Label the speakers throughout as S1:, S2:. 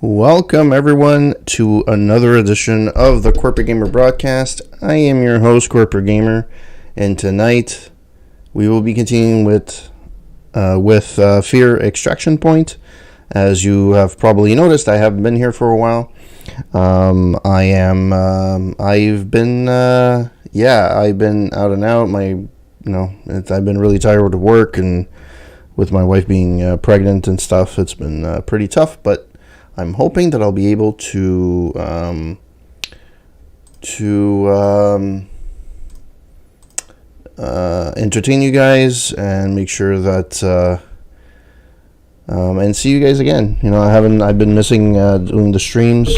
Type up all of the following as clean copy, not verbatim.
S1: Welcome everyone to another edition of the Corporate Gamer broadcast. I am your host, Corporate Gamer, and tonight we will be continuing with F.E.A.R Extraction Point. As you have probably noticed, I haven't been here for a while. I've been out and out. I've been really tired of work, and with my wife being pregnant and stuff, it's been pretty tough. But I'm hoping that I'll be able to entertain you guys and make sure that and see you guys again. I've been missing doing the streams.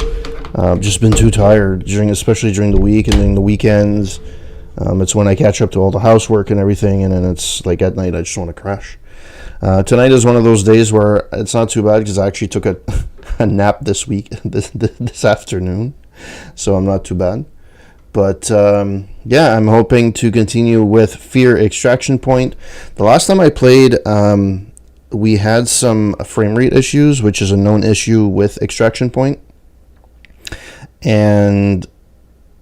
S1: Just been too tired especially during the week and during the weekends. It's when I catch up to all the housework and everything, and then it's like at night I just want to crash. Tonight is one of those days where it's not too bad because I actually took a nap this afternoon, so I'm not too bad. But I'm hoping to continue with F.E.A.R Extraction Point. The last time I played, we had some frame rate issues, which is a known issue with Extraction Point. And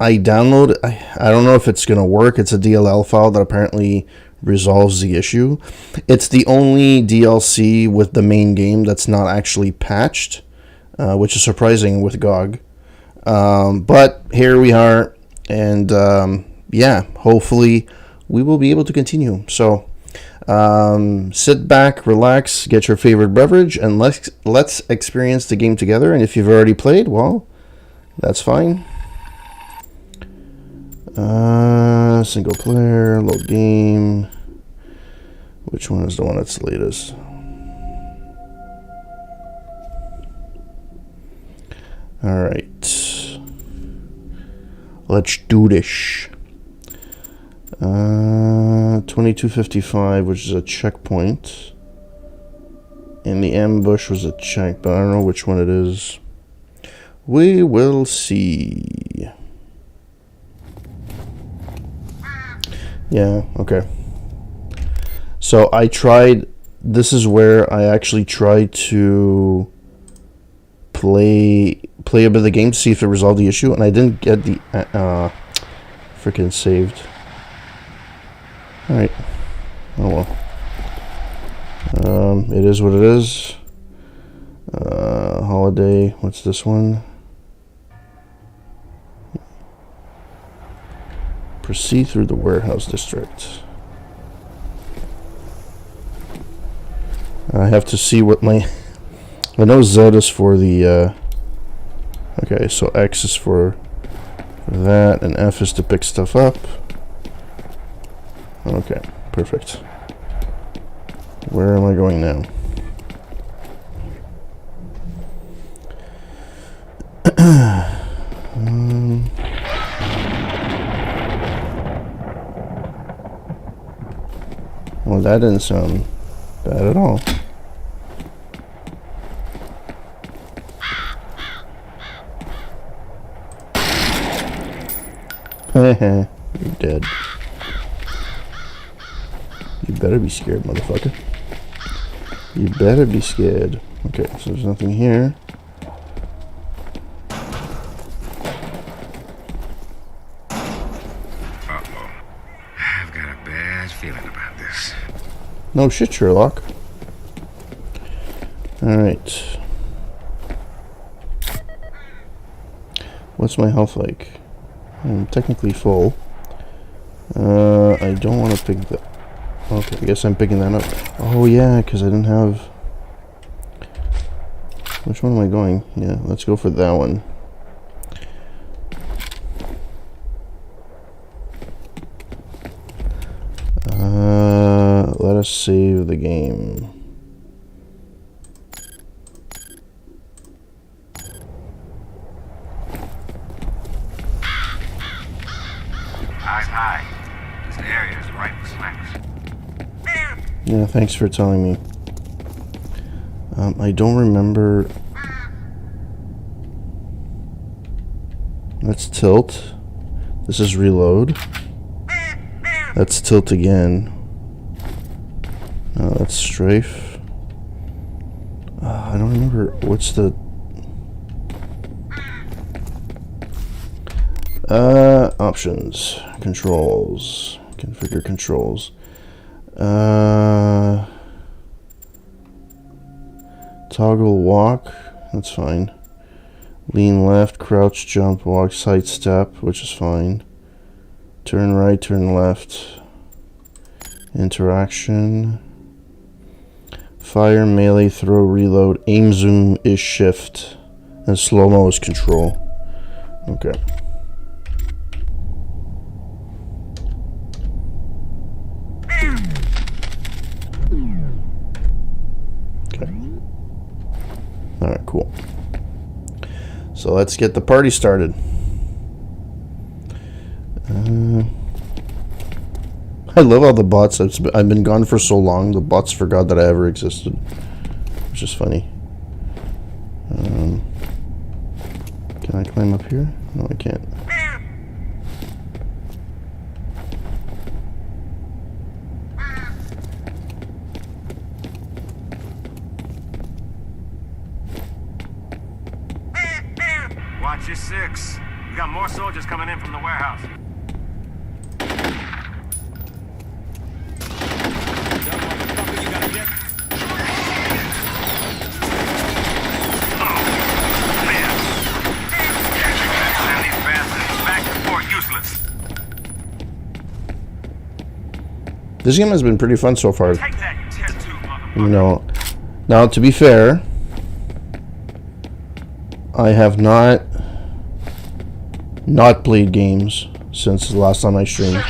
S1: I don't know if it's going to work. It's a DLL file that apparently resolves the issue. It's the only DLC with the main game that's not actually patched, which is surprising with GOG. But here we are, and hopefully we will be able to continue. So sit back, relax, get your favorite beverage, and let's experience the game together. And if you've already played, well, that's fine. Single player, load game. Which one is the one that's the latest? Alright. Let's do this. 2255, which is a checkpoint. And the ambush was a check, but I don't know which one it is. We will see. Yeah, okay. So this is where I actually tried to play a bit of the game to see if it resolved the issue, and I didn't get the freaking saved. Alright. Oh well. It is what it is. Holiday, what's this one? Proceed through the warehouse district. I have to see what I know Z is for the, okay, so X is for that, and F is to pick stuff up. Okay, perfect. Where am I going now? Well, that didn't sound bad at all. You're dead. You better be scared, motherfucker. You better be scared. Okay, so there's nothing here.
S2: Uh-oh. I've got a bad feeling about this.
S1: No shit, Sherlock. Alright. What's my health like? I'm technically full. I don't want to pick that. Okay, I guess I'm picking that up. Oh yeah, because I didn't have... Which one am I going? Yeah, let's go for that one. Let us save the game.
S2: Eyes high. This area is ripe with snipers.
S1: Yeah, thanks for telling me. I don't remember. Let's tilt. This is reload. Let's tilt again. That's strafe. I don't remember what's the... Options, controls, configure controls. Toggle walk, that's fine. Lean left, crouch, jump, walk, side step, which is fine. Turn right, turn left. Interaction. Fire, melee, throw, reload. Aim, zoom is shift. And slow-mo is control. Okay. Okay. Alright, cool. So let's get the party started. I love how the bots, I've been gone for so long, the bots forgot that I ever existed. Which is funny. Can I climb up here? No, I can't.
S2: Watch your six. We got more soldiers coming in from the warehouse.
S1: This game has been pretty fun so far. You know, now to be fair, I have not played games since the last time I streamed.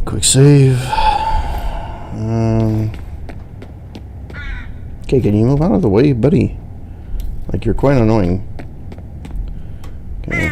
S1: Quick save. Okay, can you move out of the way, buddy? Like, you're quite annoying. Okay.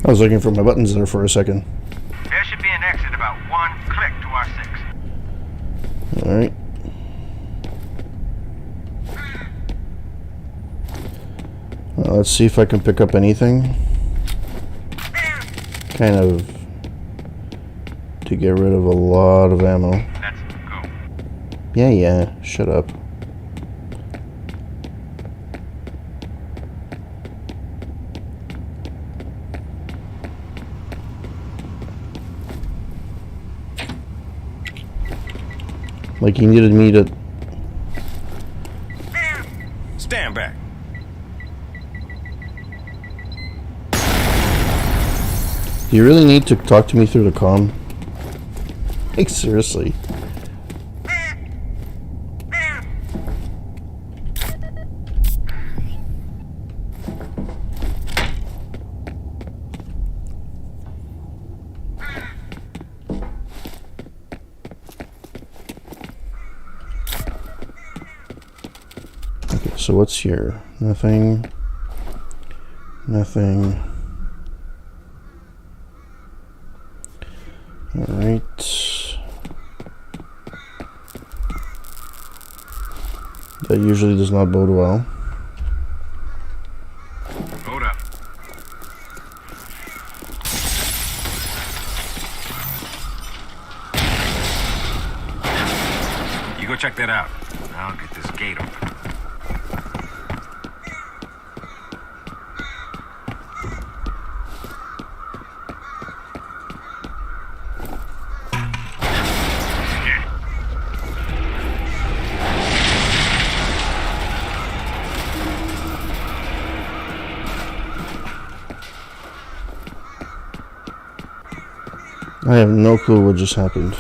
S1: I was looking for my buttons there for a second.
S2: There should be an exit about 1 click to our 6.
S1: Alright. Well, let's see if I can pick up anything. Kind of to get rid of a lot of ammo.
S2: Let's go.
S1: Yeah, shut up. Like he needed me to...
S2: Stand back.
S1: Do you really need to talk to me through the comm? Like, seriously. Okay, so what's here? Nothing. Nothing. Alright. That usually does not bode well.
S2: Hold up. You go check that out. I'll get this gate open.
S1: I have no clue what just happened.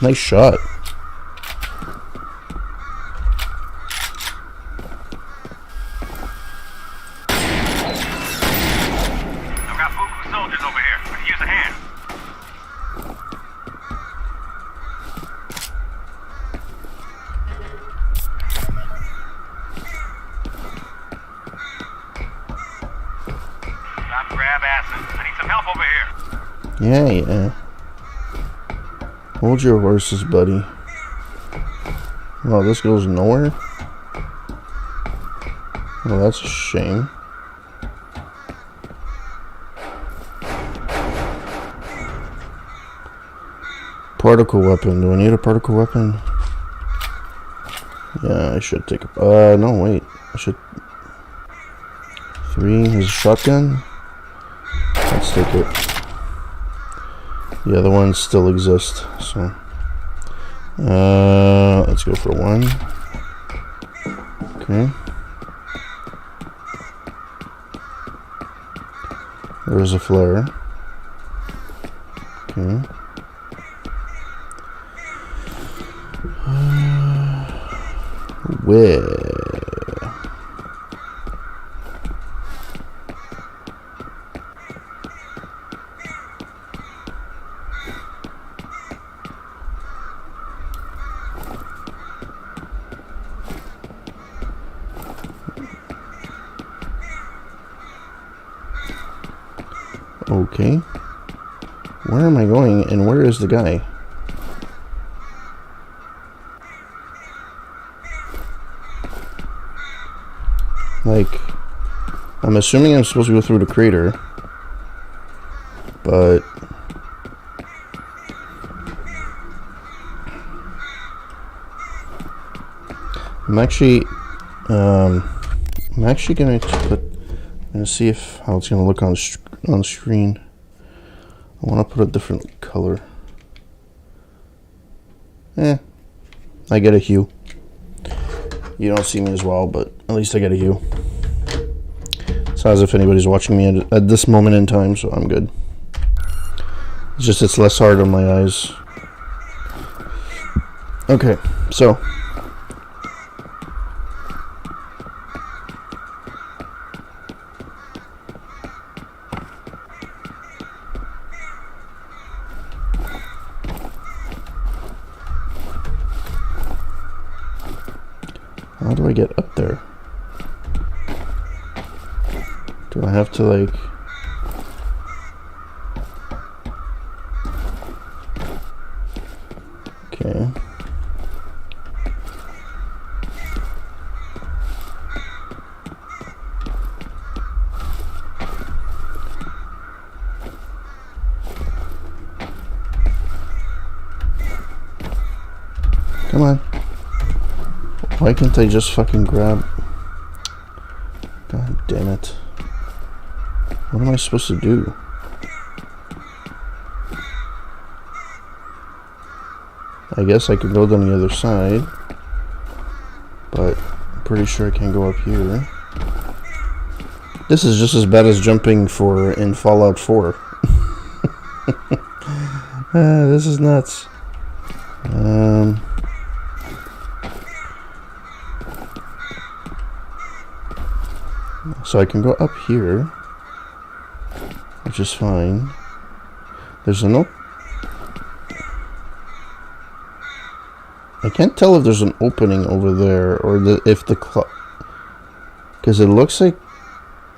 S1: Nice shot.
S2: I've got Buku soldiers over here. I can use a hand. Time to grab acid. I need some help over here.
S1: Yeah. Hold your horses, buddy. Oh, this goes nowhere? Well, that's a shame. Particle weapon. Do I need a particle weapon? Yeah, I should take a... no, wait. I should... 3 is a shotgun? Let's take it. The other ones still exist, so... let's go for 1. Okay. There's a flare. Okay. Where? Okay. Where am I going and where is the guy? Like, I'm assuming I'm supposed to go through the crater, but I'm actually gonna see if how it's gonna look on the screen. I want to put a different color. I get a hue. You don't see me as well, but at least I get a hue. It's not as if anybody's watching me at this moment in time, so I'm good. It's just it's less hard on my eyes. Okay, so how do I get up there? Do I have to like... Okay. Come on. Why can't I just fucking grab... God damn it. What am I supposed to do? I guess I could go down the other side, but I'm pretty sure I can't go up here. This is just as bad as jumping in Fallout 4. This is nuts. So I can go up here, which is fine. There's an I can't tell if there's an opening over there or if the because it looks like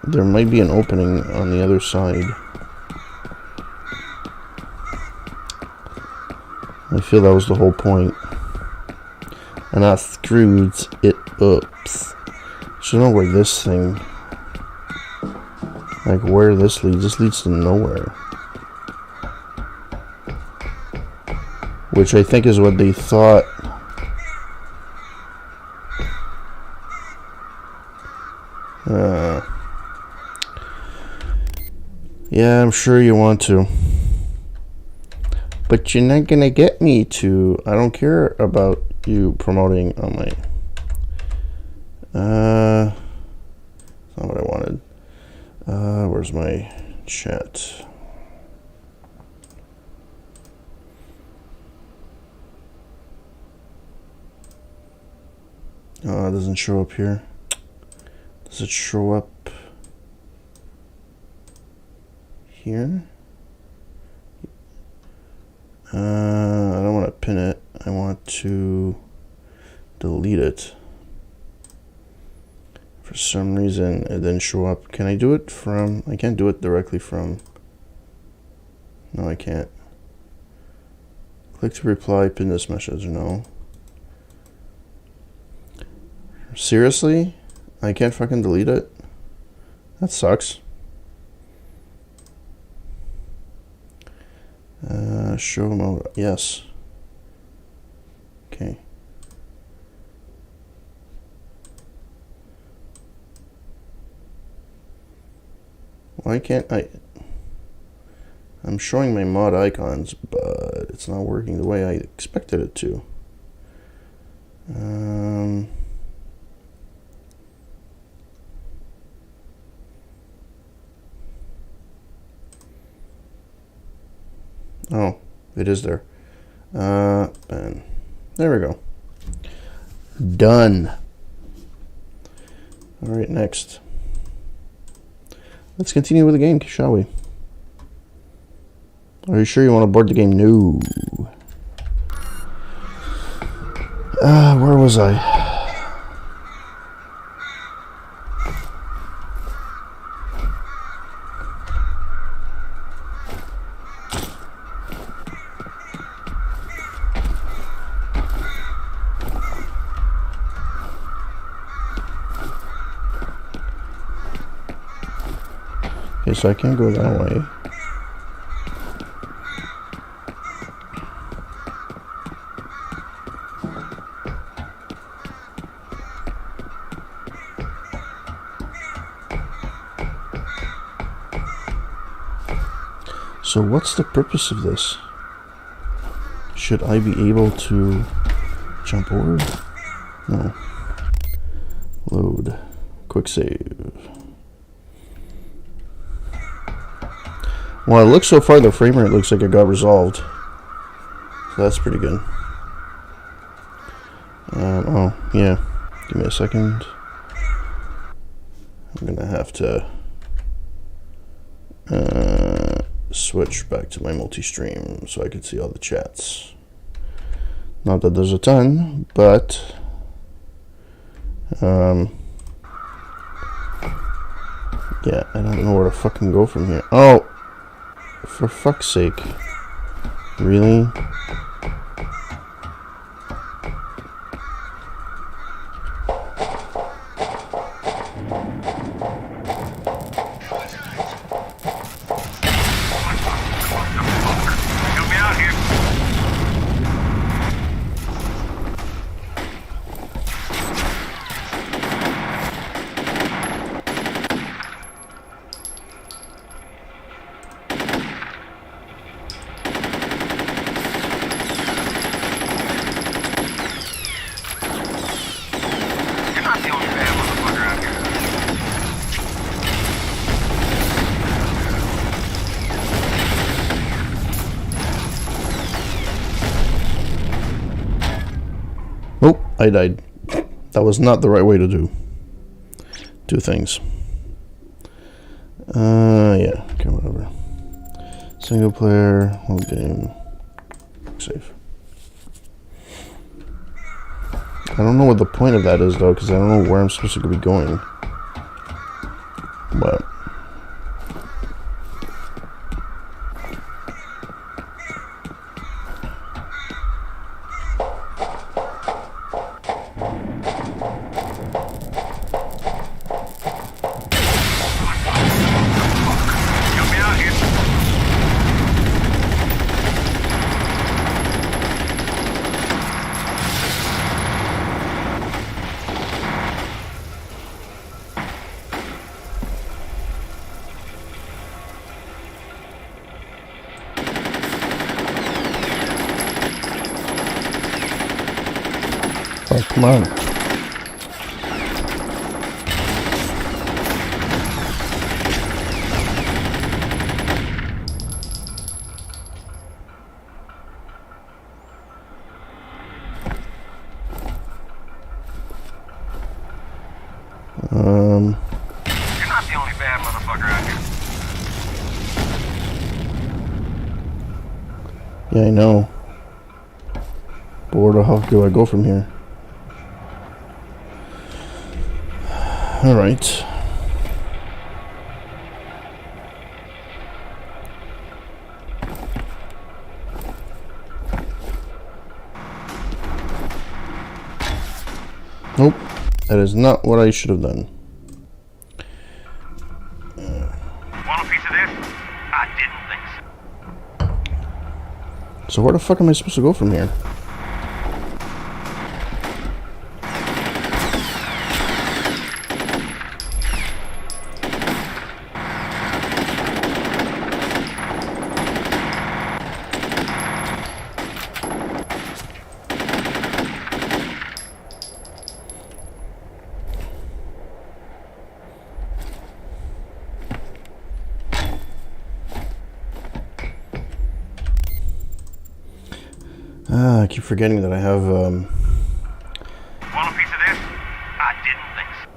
S1: there might be an opening on the other side. I feel that was the whole point, and I screwed it up. Should know where this thing, like where this leads. This leads to nowhere, which I think is what they thought. Yeah, I'm sure you want to, but you're not gonna get me to. I don't care about you promoting on my... That's not what I wanted. Where's my chat? Oh, it doesn't show up here. Does it show up here? I don't want to pin it. I want to delete it. For some reason, it didn't show up. Can I do it from... I can't do it directly from... No, I can't. Click to reply, pin this message. No. Seriously? I can't fucking delete it? That sucks. Show mode. Yes. Okay. Why can't I... I'm showing my mod icons, but it's not working the way I expected it to. Oh, it is there. And there we go. Done. All right, next. Let's continue with the game, shall we? Are you sure you want to board the game? No. Where was I? Okay, so I can't go that way. So what's the purpose of this? Should I be able to jump over? No. Load. Quick save. Well, it looks so far, the frame rate looks like it got resolved. So that's pretty good. Oh, yeah. Give me a second. I'm gonna have to switch back to my multi-stream so I can see all the chats. Not that there's a ton, but yeah, I don't know where to fucking go from here. Oh, for fuck's sake. Really? Oh, I died. That was not the right way to do things. Yeah, okay, whatever. Single player, whole game, save. I don't know what the point of that is though, because I don't know where I'm supposed to be going. But Come on.
S2: You're not the only bad motherfucker out here.
S1: Yeah, I know. But where the hell do I go from here? Alright. Nope. That is not what I should have done.
S2: Want a piece of this? I didn't think so.
S1: So where the fuck am I supposed to go from here? I keep forgetting that I have,
S2: Want a piece of this? I didn't think so.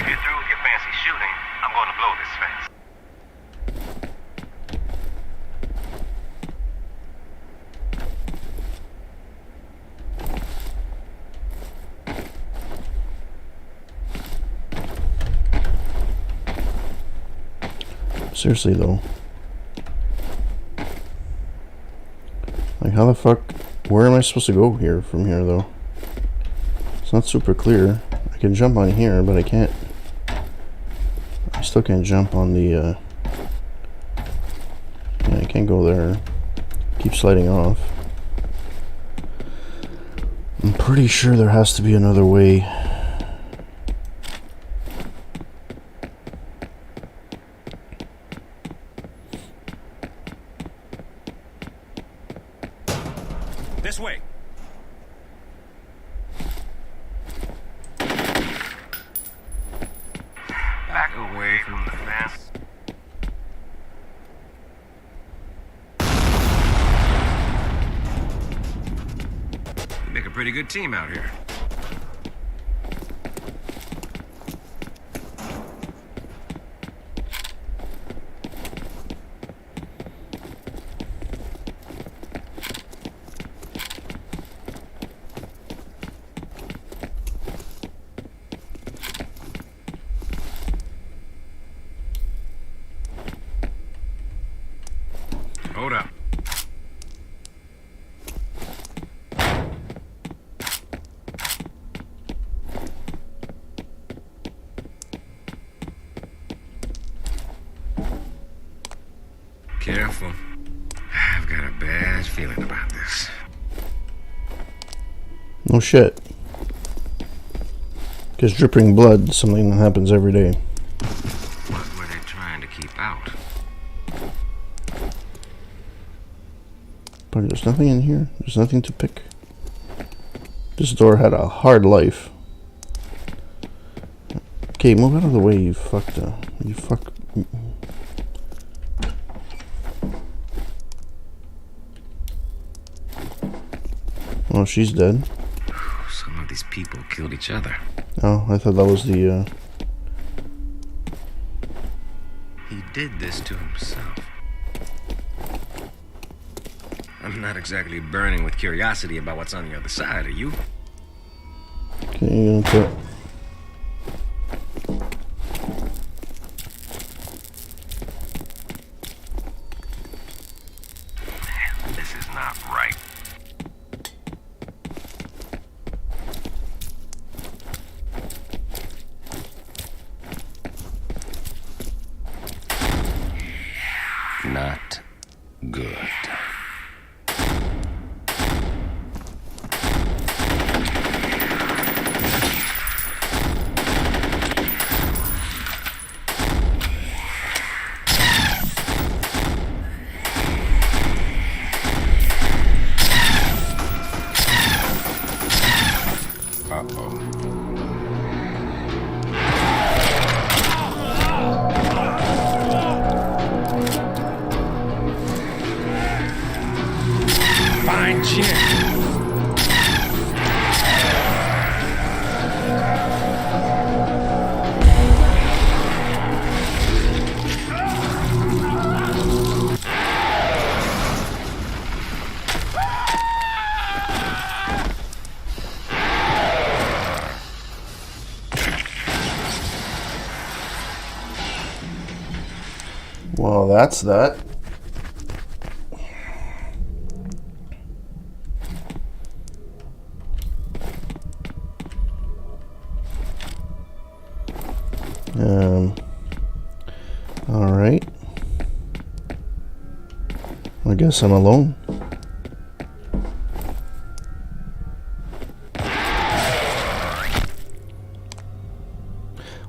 S2: If you're through with your fancy shooting, I'm going to blow this fence.
S1: seriously though. Like how the fuck, where am I supposed to go here from here though? It's not super clear. I can jump on here, but I can't. I still can't jump on the, yeah, I can't go there. Keep sliding off. I'm pretty sure there has to be another way.
S2: This way. Back away from the fence. You make a pretty good team out here. Hold up. Careful. I've got a bad feeling about this.
S1: No shit. Because dripping blood is something that happens every day.
S2: What were they trying to keep out?
S1: But there's nothing in here. There's nothing to pick. This door had a hard life. Okay, move out of the way, you fucked up. You fuck. Oh, she's dead.
S2: Some of these people killed each other.
S1: Oh, I thought that was the,
S2: He did this to himself. I'm not exactly burning with curiosity about what's on the other side, are you?
S1: Okay, you gonna put...
S2: not right.
S3: Not good.
S2: Fine chick.
S1: Well, that's that. All right. I guess I'm alone.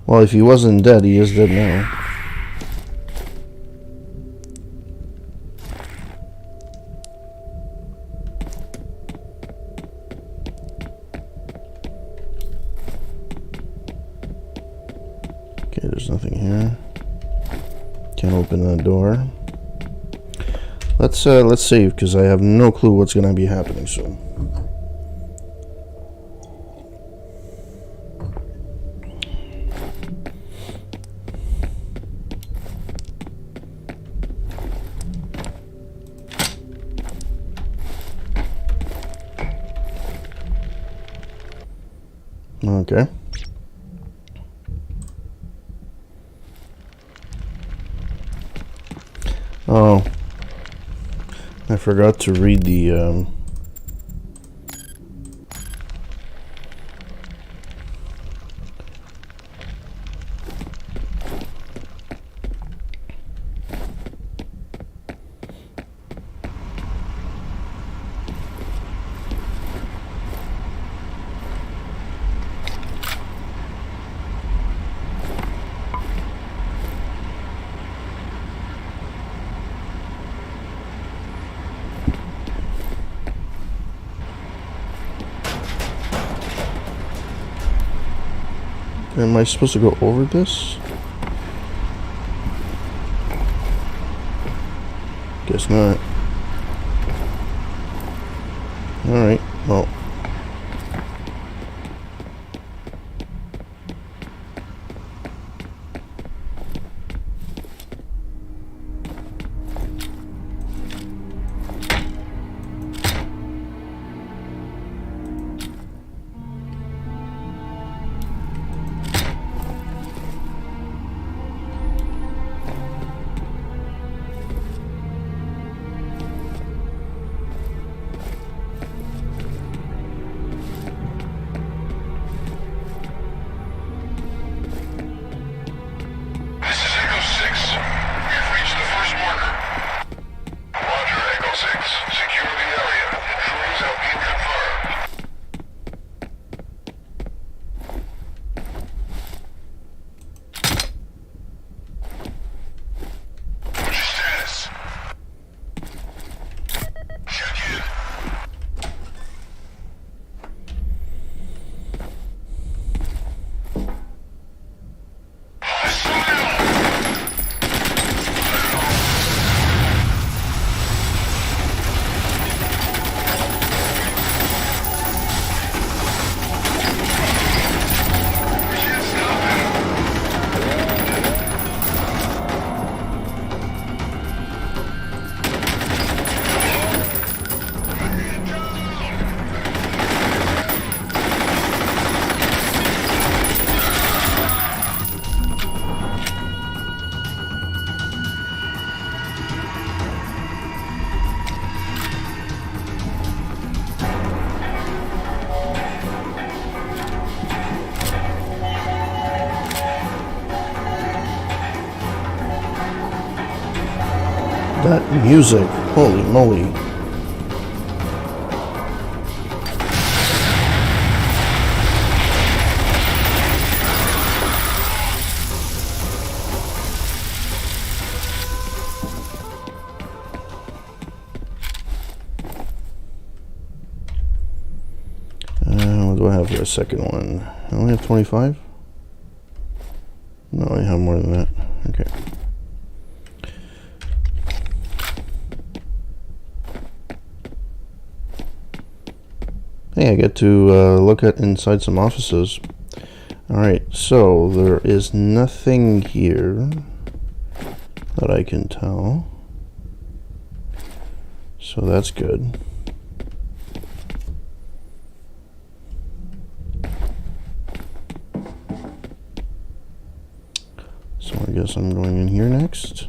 S1: Well, if he wasn't dead, he is dead now. Okay, there's nothing here. Can't open that door. Let's save, because I have no clue what's gonna be happening soon. Okay. Oh, I forgot to read the am I supposed to go over this? Guess not. Alright, well. That music, holy moly. What do I have for a second one? I only have 25? No, I have more than that. Okay. Hey, I get to look at inside some offices. Alright, so there is nothing here that I can tell. So that's good. So I guess I'm going in here next.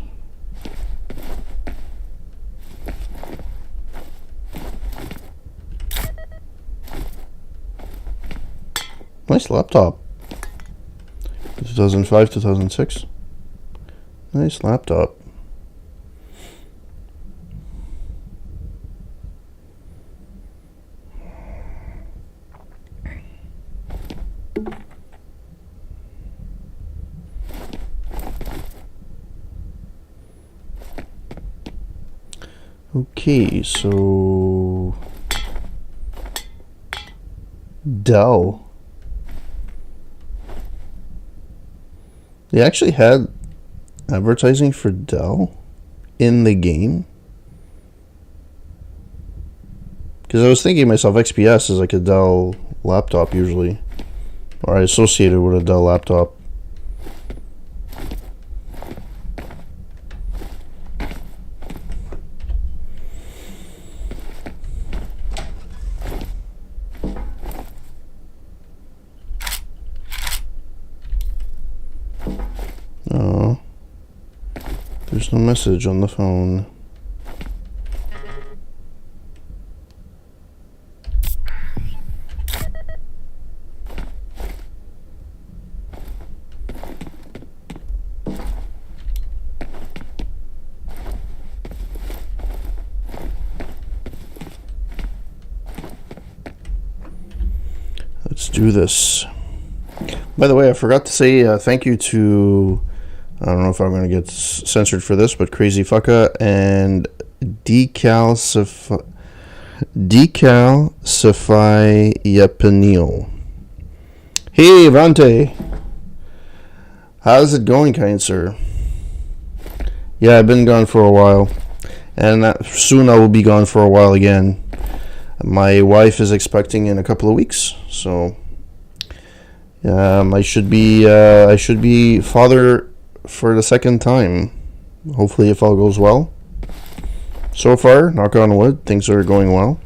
S1: Nice laptop. 2005, 2006. Nice laptop. Okay, so Dell. They actually had advertising for Dell in the game. Because I was thinking to myself, XPS is like a Dell laptop usually, or I associate it with a Dell laptop. Oh, there's no message on the phone. Let's do this. By the way, I forgot to say thank you to, I don't know if I'm going to get censored for this, but Crazy Fucka and Decalcify Yapinil. Hey, Vante. How's it going, kind sir? Yeah, I've been gone for a while. And soon I will be gone for a while again. My wife is expecting in a couple of weeks, so I should be father for the second time. Hopefully, if all goes well. So far, knock on wood, things are going well.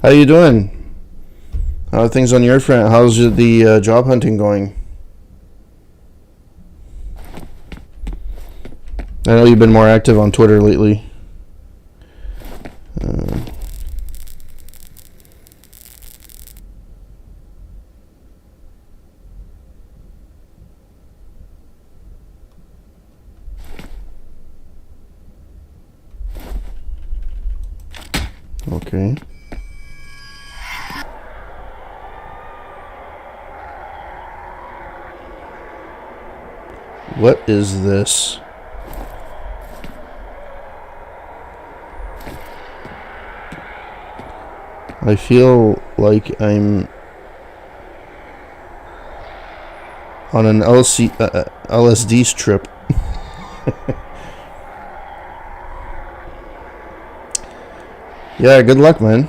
S1: How you doing? How are things on your front? How's the job hunting going? I know you've been more active on Twitter lately. Okay. What is this? I feel like I'm on an LSD trip. Yeah, good luck, man.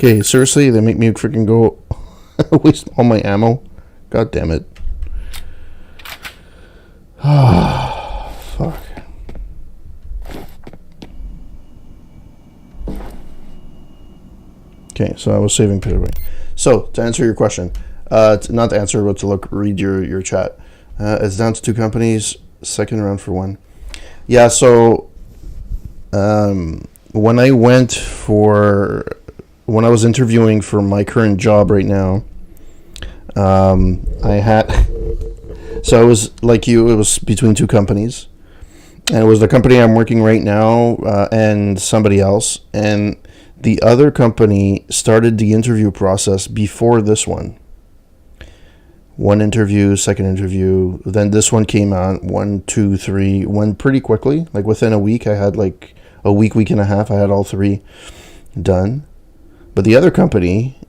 S1: Okay, seriously, they make me freaking go Waste all my ammo. God damn it. Ah, fuck. Okay, so I was saving Peter. So, to answer your question, not to answer, but to read your chat. It's down to 2 companies, second round for 1. Yeah, so when I was interviewing for my current job right now, I had, so it was like you, it was between 2 companies, and it was the company I'm working right now and somebody else, and the other company started the interview process before this one. 1 interview, second interview, then this one came out, 1, 2, 3, went pretty quickly. Like within a week, I had like a week and a half, I had all 3 done. But the other company,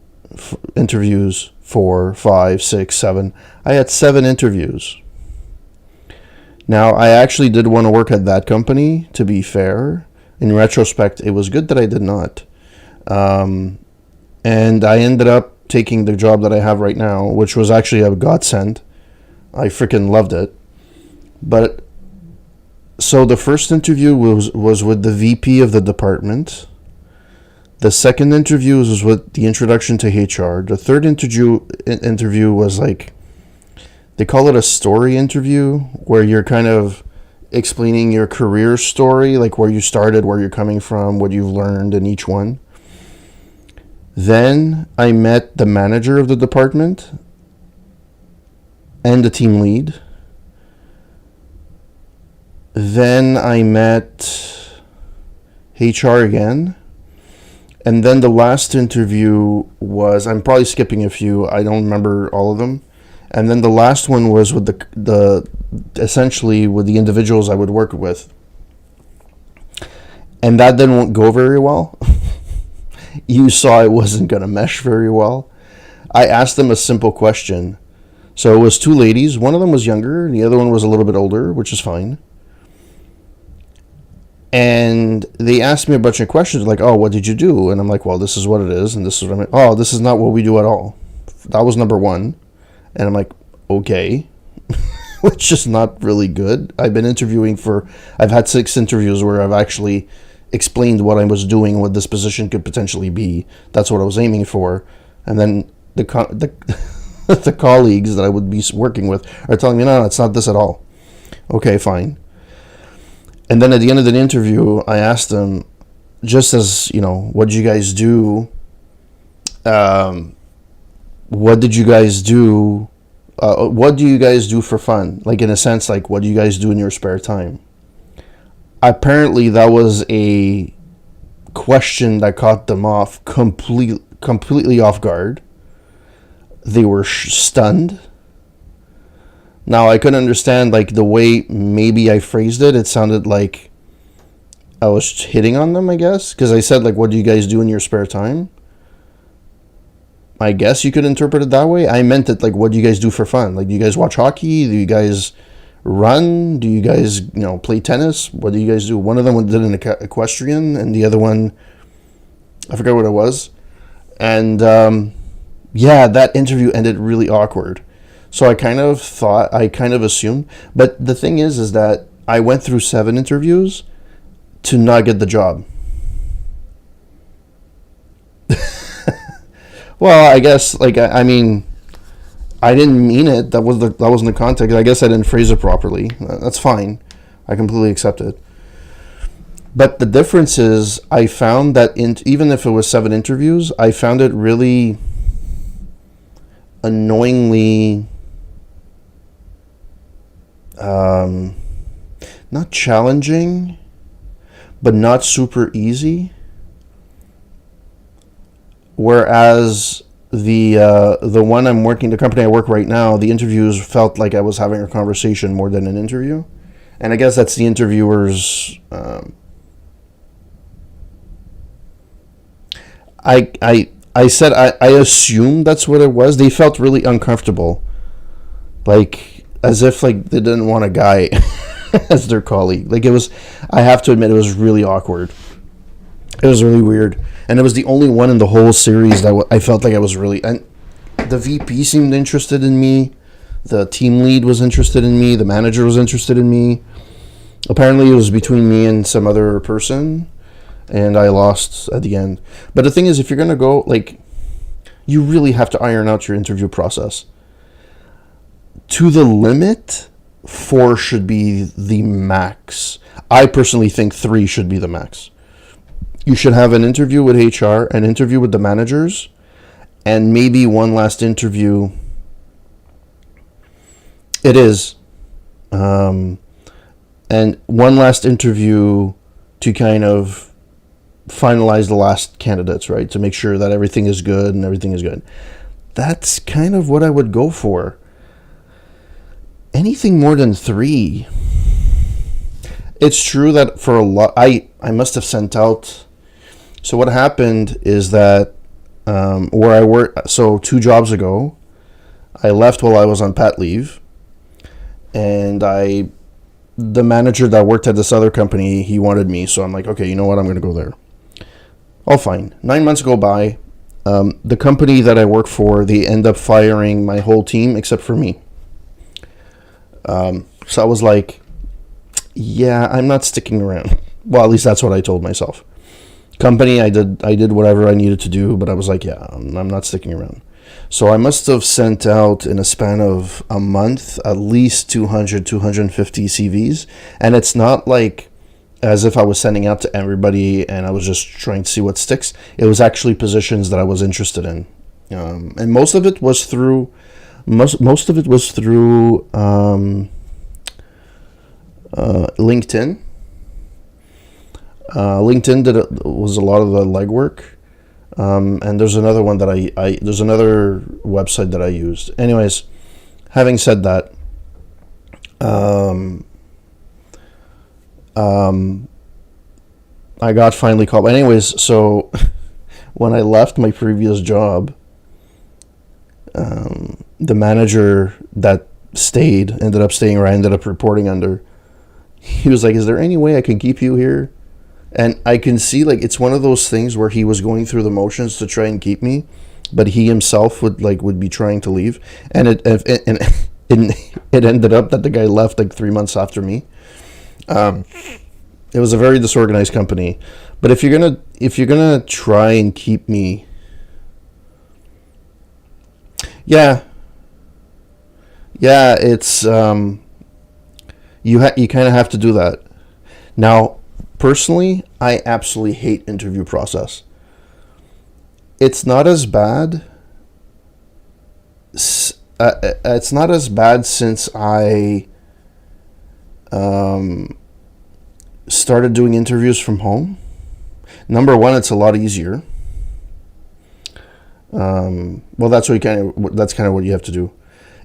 S1: interviews 4, 5, 6, 7, I had 7 interviews. Now, I actually did want to work at that company, to be fair. In retrospect, it was good that I did not. And I ended up taking the job that I have right now, which was actually a godsend. I freaking loved it. But so the first interview was with the VP of the department. The second interview was with the introduction to HR. The third interview was like, they call it a story interview, where you're kind of explaining your career story, like where you started, where you're coming from, what you've learned in each one. Then I met the manager of the department and the team lead. Then I met HR again. And then the last interview was, I'm probably skipping a few, I don't remember all of them. And then the last one was with the essentially with the individuals I would work with. And that didn't go very well. You saw it wasn't going to mesh very well. I asked them a simple question. So it was 2 ladies. One of them was younger, and the other one was a little bit older, which is fine. And they asked me a bunch of questions like, oh, what did you do? And I'm like, well, this is what it is, and this is what I mean. Oh, this is not what we do at all. That was number 1. And I'm like, okay. Which is not really good. I've had 6 interviews where I've actually explained what I was doing, what this position could potentially be. That's what I was aiming for. And then the colleagues that I would be working with are telling me, no, it's not this at all. Okay, fine. And then at the end of the interview, I asked them, just as, what did you guys do? What did you guys do? What do you guys do for fun? Like, in a sense, like, what do you guys do in your spare time? Apparently, that was a question that caught them off completely off guard. They were stunned. Now, I couldn't understand, like, the way maybe I phrased it. It sounded like I was hitting on them, I guess. Because I said, like, what do you guys do in your spare time? I guess you could interpret it that way. I meant it, like, what do you guys do for fun? Like, do you guys watch hockey? Do you guys run? Do you guys, play tennis? What do you guys do? One of them did an equestrian, and the other one, I forgot what it was. And, that interview ended really awkward. So I kind of assumed. But the thing is that I went through 7 interviews to not get the job. Well, I guess, like, I mean, I didn't mean it. That wasn't the context. I guess I didn't phrase it properly. That's fine. I completely accept it. But the difference is, I found that even if it was 7 interviews, I found it really annoyingly, not challenging, but not super easy. Whereas the company I work right now, the interviews felt like I was having a conversation more than an interview. And I guess that's the interviewers. I said I assumed that's what it was. They felt really uncomfortable, like as if like they didn't want a guy as their colleague. Like, it was. I have to admit, it was really awkward. It was really weird, and it was the only one in the whole series that I felt like I was really. And the VP seemed interested in me. The team lead was interested in me. The manager was interested in me. Apparently, it was between me and some other person, and I lost at the end. But the thing is, if you're gonna go, like, you really have to iron out your interview process. To the limit, 4 should be the max. I personally think 3 should be the max. You should have an interview with HR, an interview with the managers, and maybe one last interview. It is. And one last interview to kind of finalize the last candidates, right? To make sure that everything is good and everything is good. That's kind of what I would go for. Anything more than 3. It's true that for a lot, I must have sent out. So what happened is that where I work, so 2 jobs ago, I left while I was on pat leave, and the manager that worked at this other company, he wanted me, so I'm like, okay, you know what, I'm going to go there. All fine. 9 months go by. The company that I work for, they end up firing my whole team except for me. So I was like, yeah, I'm not sticking around. Well, at least that's what I told myself. Company, I did whatever I needed to do, but I was like, yeah, I'm not sticking around. So I must have sent out in a span of a month at least 200, 250 CVs. And it's not like as if I was sending out to everybody and I was just trying to see what sticks. It was actually positions that I was interested in. And most of it was through LinkedIn. LinkedIn was a lot of the legwork. And there's another one that there's another website that I used. Anyways, having said that, I got finally called. Anyways, so when I left my previous job, the manager that ended up staying, or I ended up reporting under, he was like, is there any way I can keep you here? And I can see, like, it's one of those things where he was going through the motions to try and keep me, but he himself would be trying to leave, and it ended up that the guy left like 3 months after me. It was a very disorganized company, but if you're gonna try and keep me, yeah, it's you kind of have to do that. Now, personally, I absolutely hate interview process. It's not as bad. It's not as bad since I started doing interviews from home. Number one, it's a lot easier. Well, that's kind of what you have to do.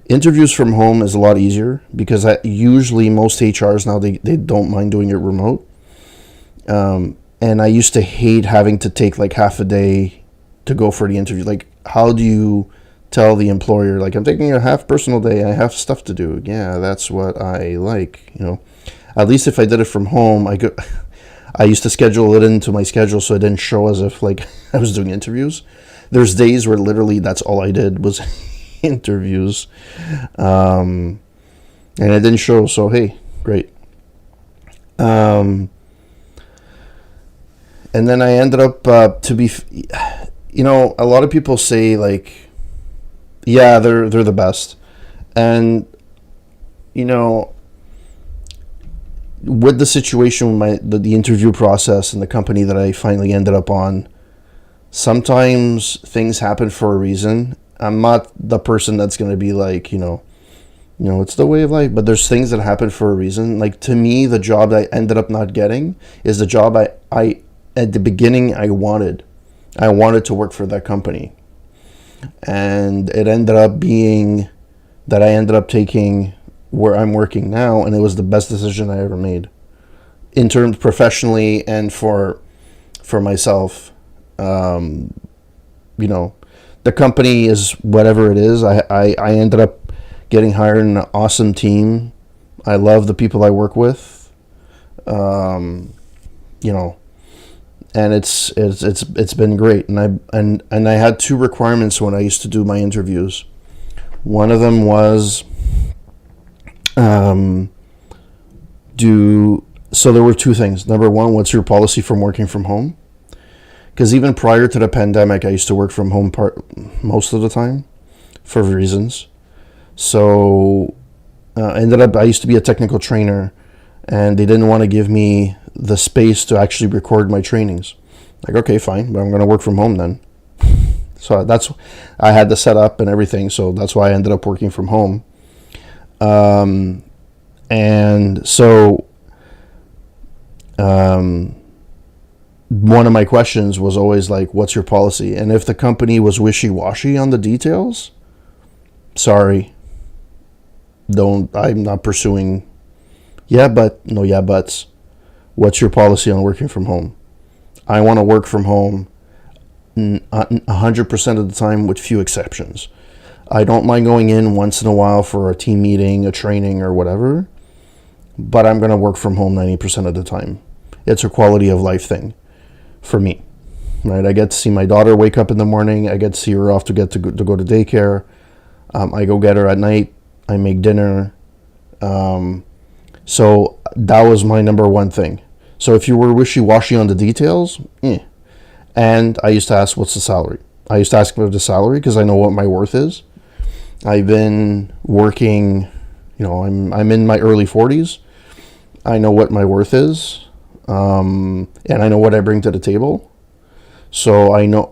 S1: Interviews from home is a lot easier because usually most HRs now they don't mind doing it remote. And I used to hate having to take like half a day to go for the interview. Like, how do you tell the employer, like, I'm taking a half personal day, I have stuff to do? Yeah, that's what I like, At least if I did it from home, I used to schedule it into my schedule so it didn't show as if like I was doing interviews. There's days where literally that's all I did was interviews. And it didn't show, so hey, great. And then I ended up to be, a lot of people say like, yeah, they're the best. And, with the situation with the interview process and the company that I finally ended up on, sometimes things happen for a reason. I'm not the person that's going to be like, it's the way of life, but there's things that happen for a reason. Like, to me, the job I ended up not getting is the job I at the beginning I wanted to work for that company. And it ended up being that I ended up taking where I'm working now, and it was the best decision I ever made in terms professionally and for myself. The company is whatever it is. I ended up getting hired in an awesome team. I love the people I work with. And and it's been great. And I had two requirements when I used to do my interviews. One of them was so there were two things. Number one, what's your policy from working from home? Because even prior to the pandemic, I used to work from home most of the time for reasons. So I used to be a technical trainer, and they didn't want to give me the space to actually record my trainings. Like, okay, fine, but I'm going to work from home then. So I had the setup and everything, so that's why I ended up working from home. And so one of my questions was always like, what's your policy? And if the company was wishy-washy on the details, sorry, I'm not pursuing. Yeah, but no, yeah, buts. What's your policy on working from home? I want to work from home 100% of the time, with few exceptions. I don't mind going in once in a while for a team meeting, a training, or whatever, but I'm going to work from home 90% of the time. It's a quality of life thing for me, right? I get to see my daughter wake up in the morning. I get to see her off to go to daycare. I go get her at night. I make dinner. So that was my number one thing. So if you were wishy-washy on the details, And I used to ask, what's the salary? I used to ask for the salary because I know what my worth is. I've been working, I'm in my early 40s. I know what my worth is. And I know what I bring to the table. So I know,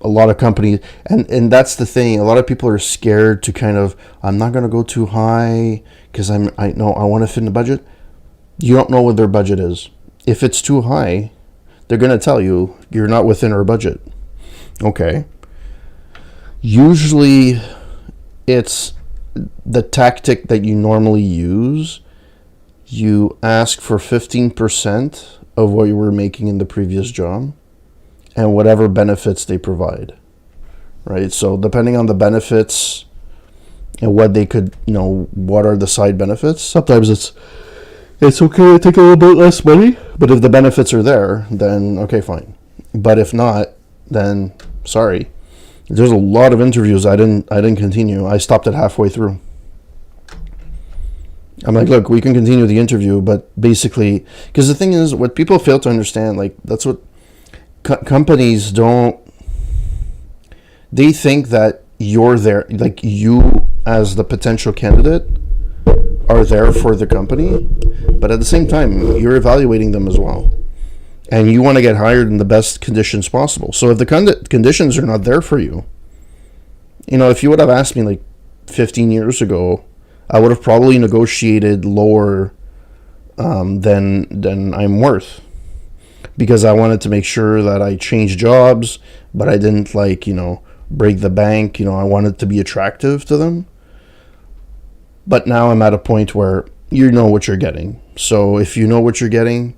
S1: a lot of companies, and that's the thing. A lot of people are scared to I'm not going to go too high because I want to fit in the budget. You don't know what their budget is. If it's too high, they're going to tell you you're not within our budget. Okay. Usually it's the tactic that you normally use. You ask for 15% of what you were making in the previous job and whatever benefits they provide, right? So depending on the benefits and what they could, what are the side benefits, sometimes it's okay to take a little bit less money, but if the benefits are there, then okay, fine. But if not, then sorry. There's a lot of interviews I didn't continue. I stopped it halfway through. I'm like, look, we can continue the interview, but basically, because the thing is, what people fail to understand, that's what companies don't. They think that you're there, you as the potential candidate are there for the company, but at the same time, you're evaluating them as well. And you want to get hired in the best conditions possible. So if the conditions are not there for you, if you would have asked me 15 years ago, I would have probably negotiated lower than I'm worth, because I wanted to make sure that I changed jobs, but I didn't break the bank. I wanted to be attractive to them. But now I'm at a point where you know what you're getting. So if you know what you're getting,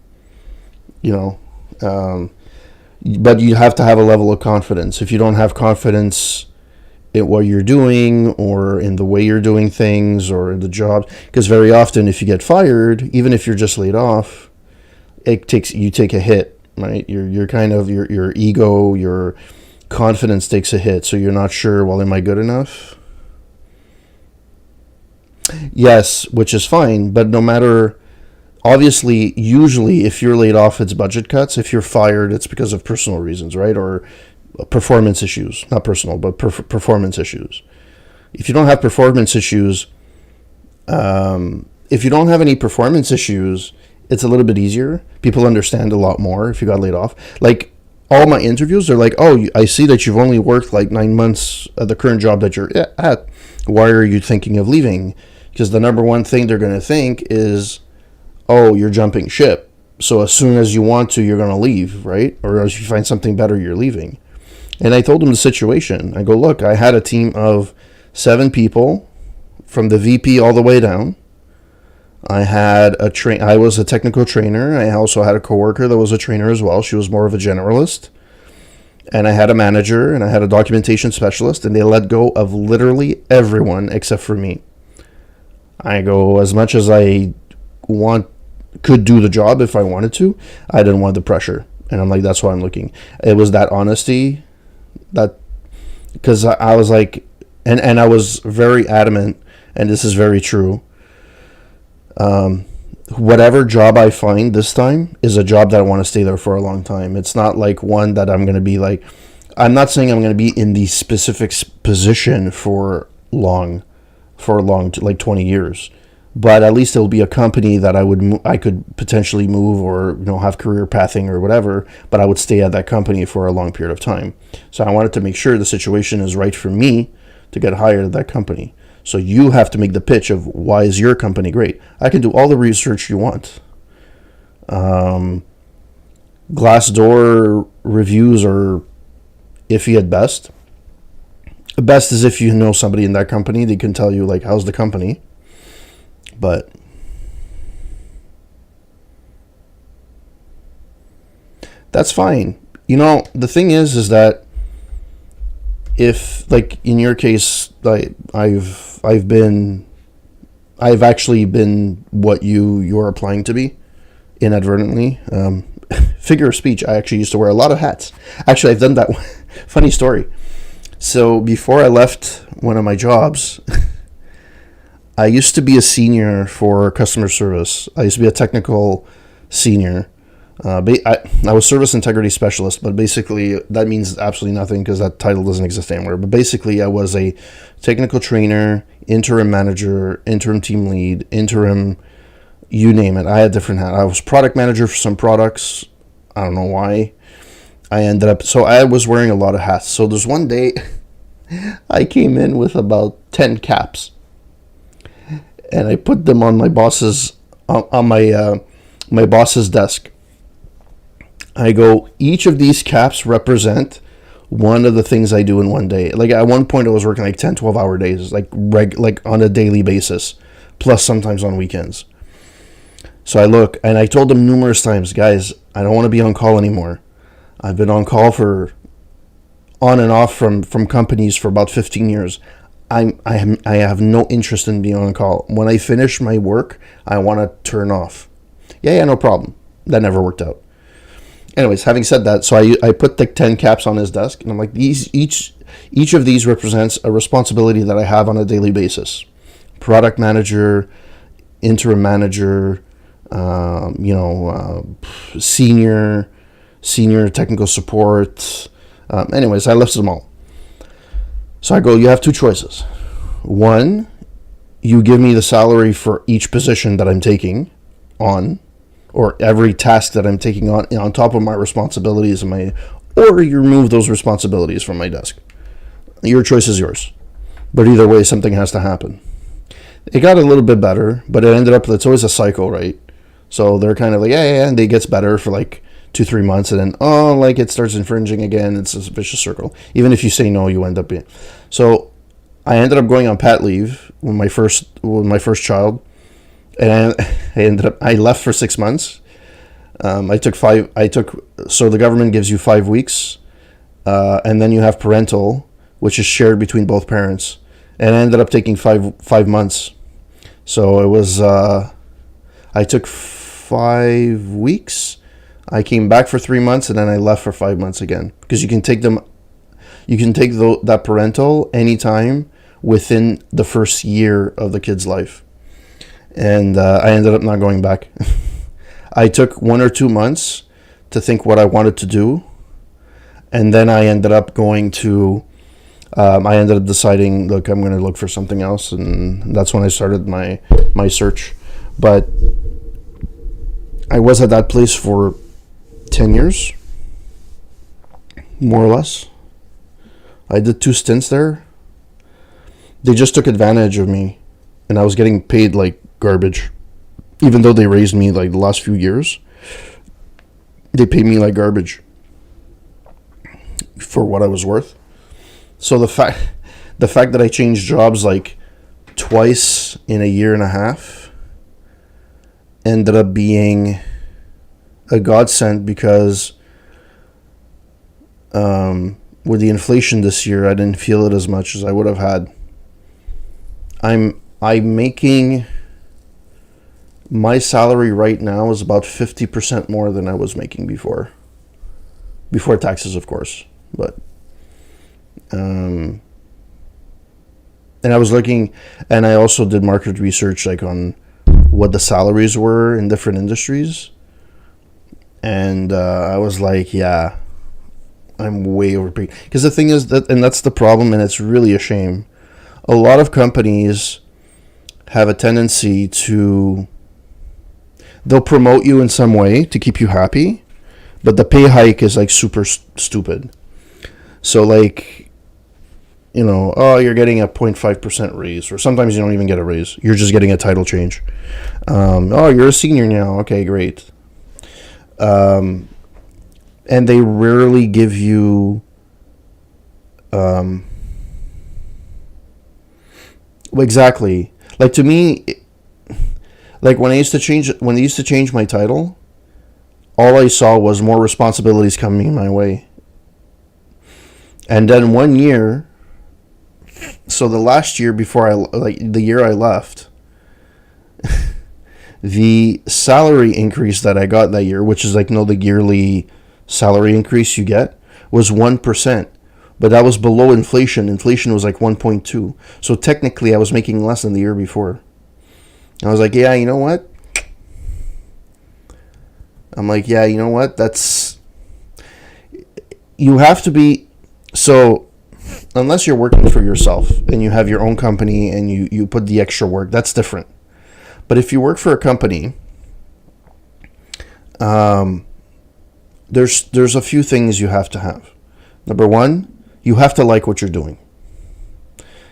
S1: but you have to have a level of confidence. If you don't have confidence in what you're doing or in the way you're doing things or in the job, because very often if you get fired, even if you're just laid off, you take a hit, right? Your ego, your confidence takes a hit. So you're not sure, well, am I good enough? Yes, which is fine, but no matter, obviously, usually if you're laid off, it's budget cuts. If you're fired, it's because of personal reasons, right? Or performance issues, not personal, but performance issues. If you don't have performance issues, if you don't have any performance issues, it's a little bit easier. People understand a lot more if you got laid off. All my interviews, they're like, oh, I see that you've only worked 9 months at the current job that you're at. Why are you thinking of leaving? Because the number one thing they're going to think is, oh, you're jumping ship. So as soon as you want to, you're going to leave, right? Or as you find something better, you're leaving. And I told them the situation. I go, look, I had a team of 7 people from the VP all the way down. I had I was a technical trainer. I also had a coworker that was a trainer as well. She was more of a generalist. And I had a manager and I had a documentation specialist, and they let go of literally everyone except for me. I go, as much as I could do the job if I wanted to, I didn't want the pressure. And I'm like, that's why I'm looking. It was that honesty that, because I was like, and I was very adamant, and this is very true. Whatever job I find this time is a job that I want to stay there for a long time. It's not like one that I'm going to be like, I'm not saying I'm going to be in the specific position for like 20 years, but at least it'll be a company that I could potentially move, or have career pathing or whatever, but I would stay at that company for a long period of time. So I wanted to make sure the situation is right for me to get hired at that company. So you have to make the pitch of why is your company great. I can do all the research you want. Glassdoor reviews are iffy at best. The best is if you know somebody in that company, they can tell you like, how's the company. But that's fine. The thing is that if, like in your case, I've actually been what you're applying to be inadvertently. Figure of speech. I actually used to wear a lot of hats. Actually, I've done that. Funny story. So before I left one of my jobs, I used to be a senior for customer service. I used to be a technical senior. I was service integrity specialist, but basically that means absolutely nothing because that title doesn't exist anywhere. But basically I was a technical trainer, interim manager, interim team lead, interim, you name it. I had different hats. I was product manager for some products. I don't know why. So I was wearing a lot of hats. So there's one day I came in with about 10 caps, and I put them on my boss's my boss's desk. I go, each of these caps represent one of the things I do in one day. Like at one point I was working like 10, 12-hour days, like on a daily basis, plus sometimes on weekends. So I look, and I told them numerous times, guys, I don't want to be on call anymore. I've been on call on and off from companies for about 15 years. I have no interest in being on call. When I finish my work, I want to turn off. Yeah, no problem. That never worked out. Anyways, having said that, so I put the 10 caps on his desk, and I'm like, each of these represents a responsibility that I have on a daily basis. Product manager, interim manager, senior technical support. Anyways, I listed them all. So I go, you have two choices. One, you give me the salary for each position that I'm taking on, or every task that I'm taking on top of my responsibilities, or you remove those responsibilities from my desk. Your choice is yours. But either way, something has to happen. It got a little bit better, but it ended up, it's always a cycle, right? So they're kind of like, and it gets better for like 2-3 months, and then, it starts infringing again. It's a vicious circle. Even if you say no, you end up being. So I ended up going on pat leave with my first child. And I left for 6 months. So the government gives you 5 weeks, and then you have parental, which is shared between both parents. And I ended up taking five months. So it was, I took 5 weeks. I came back for 3 months, and then I left for 5 months again, because you can take that parental anytime within the first year of the kid's life. And I ended up not going back. I took 1 or 2 months to think what I wanted to do. And then I ended up deciding, look, I'm going to look for something else. And that's when I started my search. But I was at that place for 10 years, more or less. I did 2 stints there. They just took advantage of me. And I was getting paid like garbage. Even though they raised me like the last few years, they paid me like garbage for what I was worth. So the fact that I changed jobs like twice in a year and a half ended up being a godsend, because with the inflation this year, I didn't feel it as much as I would have had. I'm making, my salary right now is about 50% more than I was making before. before taxes, of course. But and I was looking, and I also did market research like on what the salaries were in different industries, and I was like, yeah, I'm way overpaid. Because the thing is that, and that's the problem, and it's really a shame. A lot of companies have a tendency to, they'll promote you in some way to keep you happy, but the pay hike is like super stupid. So like, you know, oh, you're getting a 0.5% raise, or sometimes you don't even get a raise. You're just getting a title change. Oh, you're a senior now. Okay, great. And they rarely give you, exactly. Like to me, like when they used to change my title, all I saw was more responsibilities coming my way. And then one year, so the last year before the year I left, the salary increase that I got that year, which is like, the yearly salary increase you get, was 1%. But that was below inflation. Inflation was like 1.2. So technically I was making less than the year before. I was like, yeah, you know what? That's, you have to be, so unless you're working for yourself and you have your own company and you put the extra work, that's different. But if you work for a company, there's a few things you have to have. Number one, you have to like what you're doing.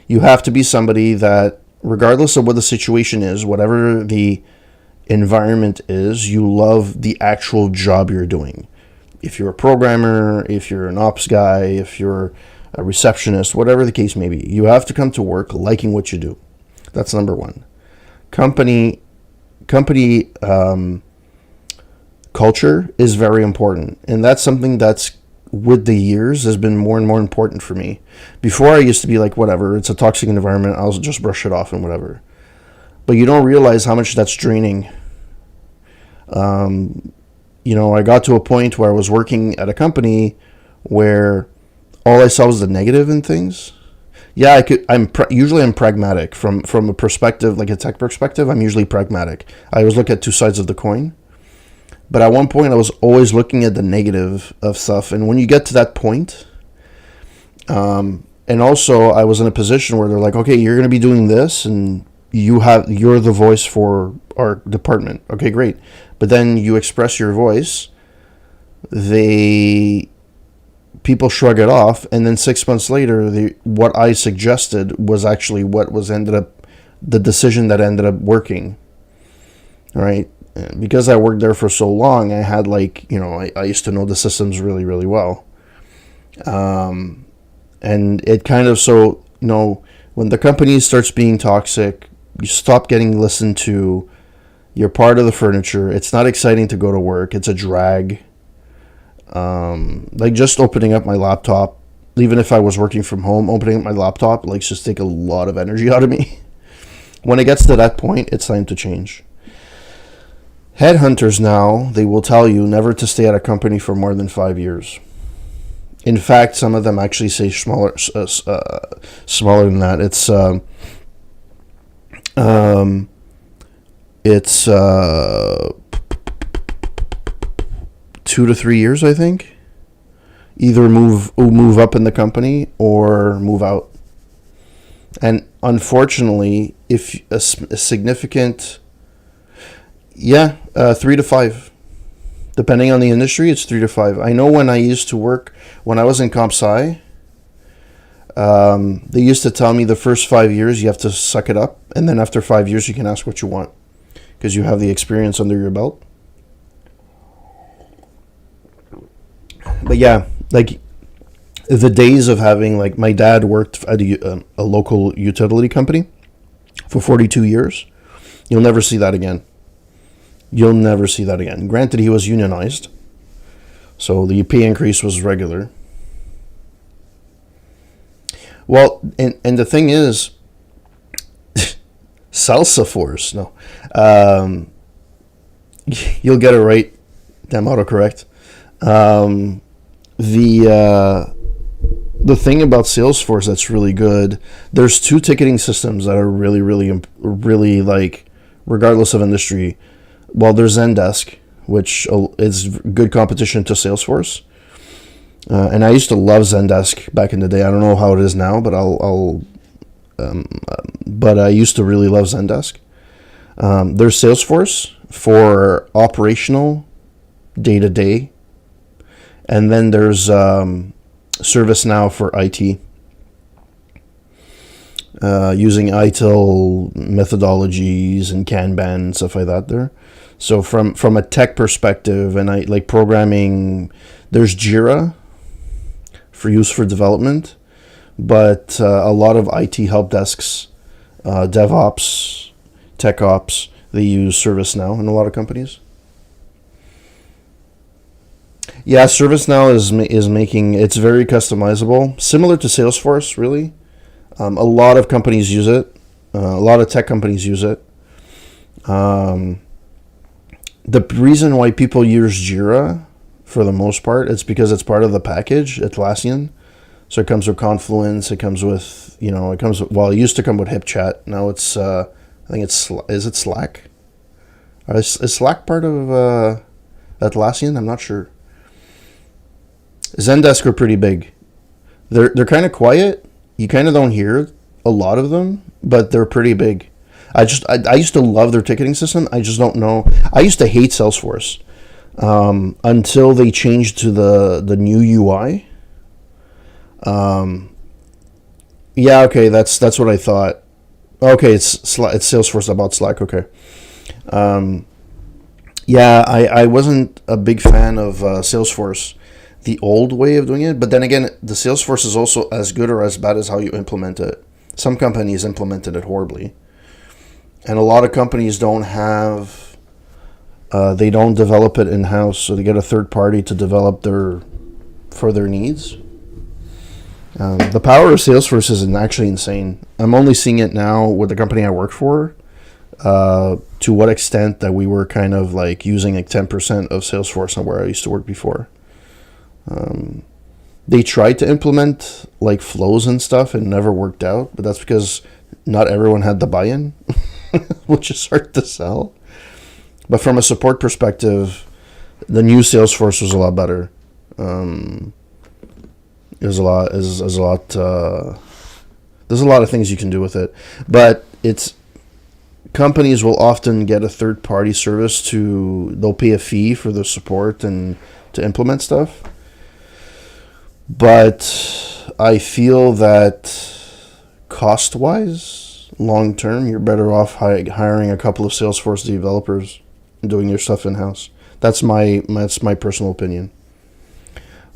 S1: You have to be somebody that, regardless of what the situation is, whatever the environment is, you love the actual job you're doing. If you're a programmer, if you're an ops guy, if you're a receptionist, whatever the case may be, you have to come to work liking what you do. That's number one. Company culture is very important, and that's something that's, with the years, has been more and more important for me. Before, I used to be like, whatever, it's a toxic environment, I'll just brush it off and whatever. But you don't realize how much that's draining. I got to a point where I was working at a company where all I saw was the negative in things. Yeah, usually I'm pragmatic from a perspective, like a tech perspective. I'm usually pragmatic. I always look at two sides of the coin. But at one point, I was always looking at the negative of stuff. And when you get to that point, and also I was in a position where they're like, okay, you're going to be doing this, and you're the voice for our department. Okay, great. But then you express your voice, people shrug it off, and then 6 months later, what I suggested was actually what was ended up the decision that ended up working. All right. Because I worked there for so long, I had I used to know the systems really, really well. And it kind of, when the company starts being toxic, you stop getting listened to, you're part of the furniture, it's not exciting to go to work, it's a drag. Just opening up my laptop, even if I was working from home, opening up my laptop, just take a lot of energy out of me. When it gets to that point, it's time to change. Headhunters now, they will tell you never to stay at a company for more than 5 years. In fact, some of them actually say smaller than that. It's 2 to 3 years, I think. Either move up in the company or move out. And unfortunately, if a significant... 3 to 5. Depending on the industry, it's 3 to 5. I know when I used to work, when I was in comp sci, they used to tell me the first 5 years you have to suck it up, and then after 5 years you can ask what you want, because you have the experience under your belt. But yeah, the days of having, my dad worked at a local utility company for 42 years. You'll never see that again. Granted, he was unionized, so the pay increase was regular. Well, and the thing is, salsa force, no. You'll get it right, damn autocorrect. The thing about Salesforce that's really good, there's two ticketing systems that are really, really, really like, regardless of industry. Well, there's Zendesk, which is good competition to Salesforce. And I used to love Zendesk back in the day. I don't know how it is now, but but I used to really love Zendesk. There's Salesforce for operational, day to day, and then there's ServiceNow for IT, using ITIL methodologies and Kanban and stuff like that there. So from a tech perspective, and I like programming, there's Jira for use for development, but a lot of IT help desks, DevOps, TechOps, they use ServiceNow in a lot of companies. Yeah, ServiceNow is making it's very customizable, similar to Salesforce. Really, a lot of companies use it. A lot of tech companies use it. The reason why people use Jira, for the most part, it's because it's part of the package Atlassian. So it comes with Confluence. It comes with it used to come with HipChat. Now it's I think is it Slack? Is Slack part of Atlassian? I'm not sure. Zendesk are pretty big. They're kind of quiet. You kind of don't hear a lot of them, but they're pretty big. I used to love their ticketing system. I just don't know. I used to hate Salesforce until they changed to the new UI. Yeah, okay, that's what I thought. Okay, it's Salesforce about Slack. Okay. Yeah, I wasn't a big fan of Salesforce, the old way of doing it. But then again, the Salesforce is also as good or as bad as how you implement it. Some companies implemented it horribly, and a lot of companies don't have. They don't develop it in house, so they get a third party to develop for their needs. The power of Salesforce is actually insane. I'm only seeing it now with the company I work for. To what extent that we were kind of like using like 10% of Salesforce on where I used to work before. They tried to implement like flows and stuff and never worked out, but that's because not everyone had the buy-in, which is hard to sell. But from a support perspective, the new Salesforce was a lot better. There's a lot. There's a lot of things you can do with it, but companies will often get a third-party service they'll pay a fee for the support and to implement stuff. But I feel that cost-wise, long-term, you're better off hiring a couple of Salesforce developers and doing your stuff in-house. That's my personal opinion.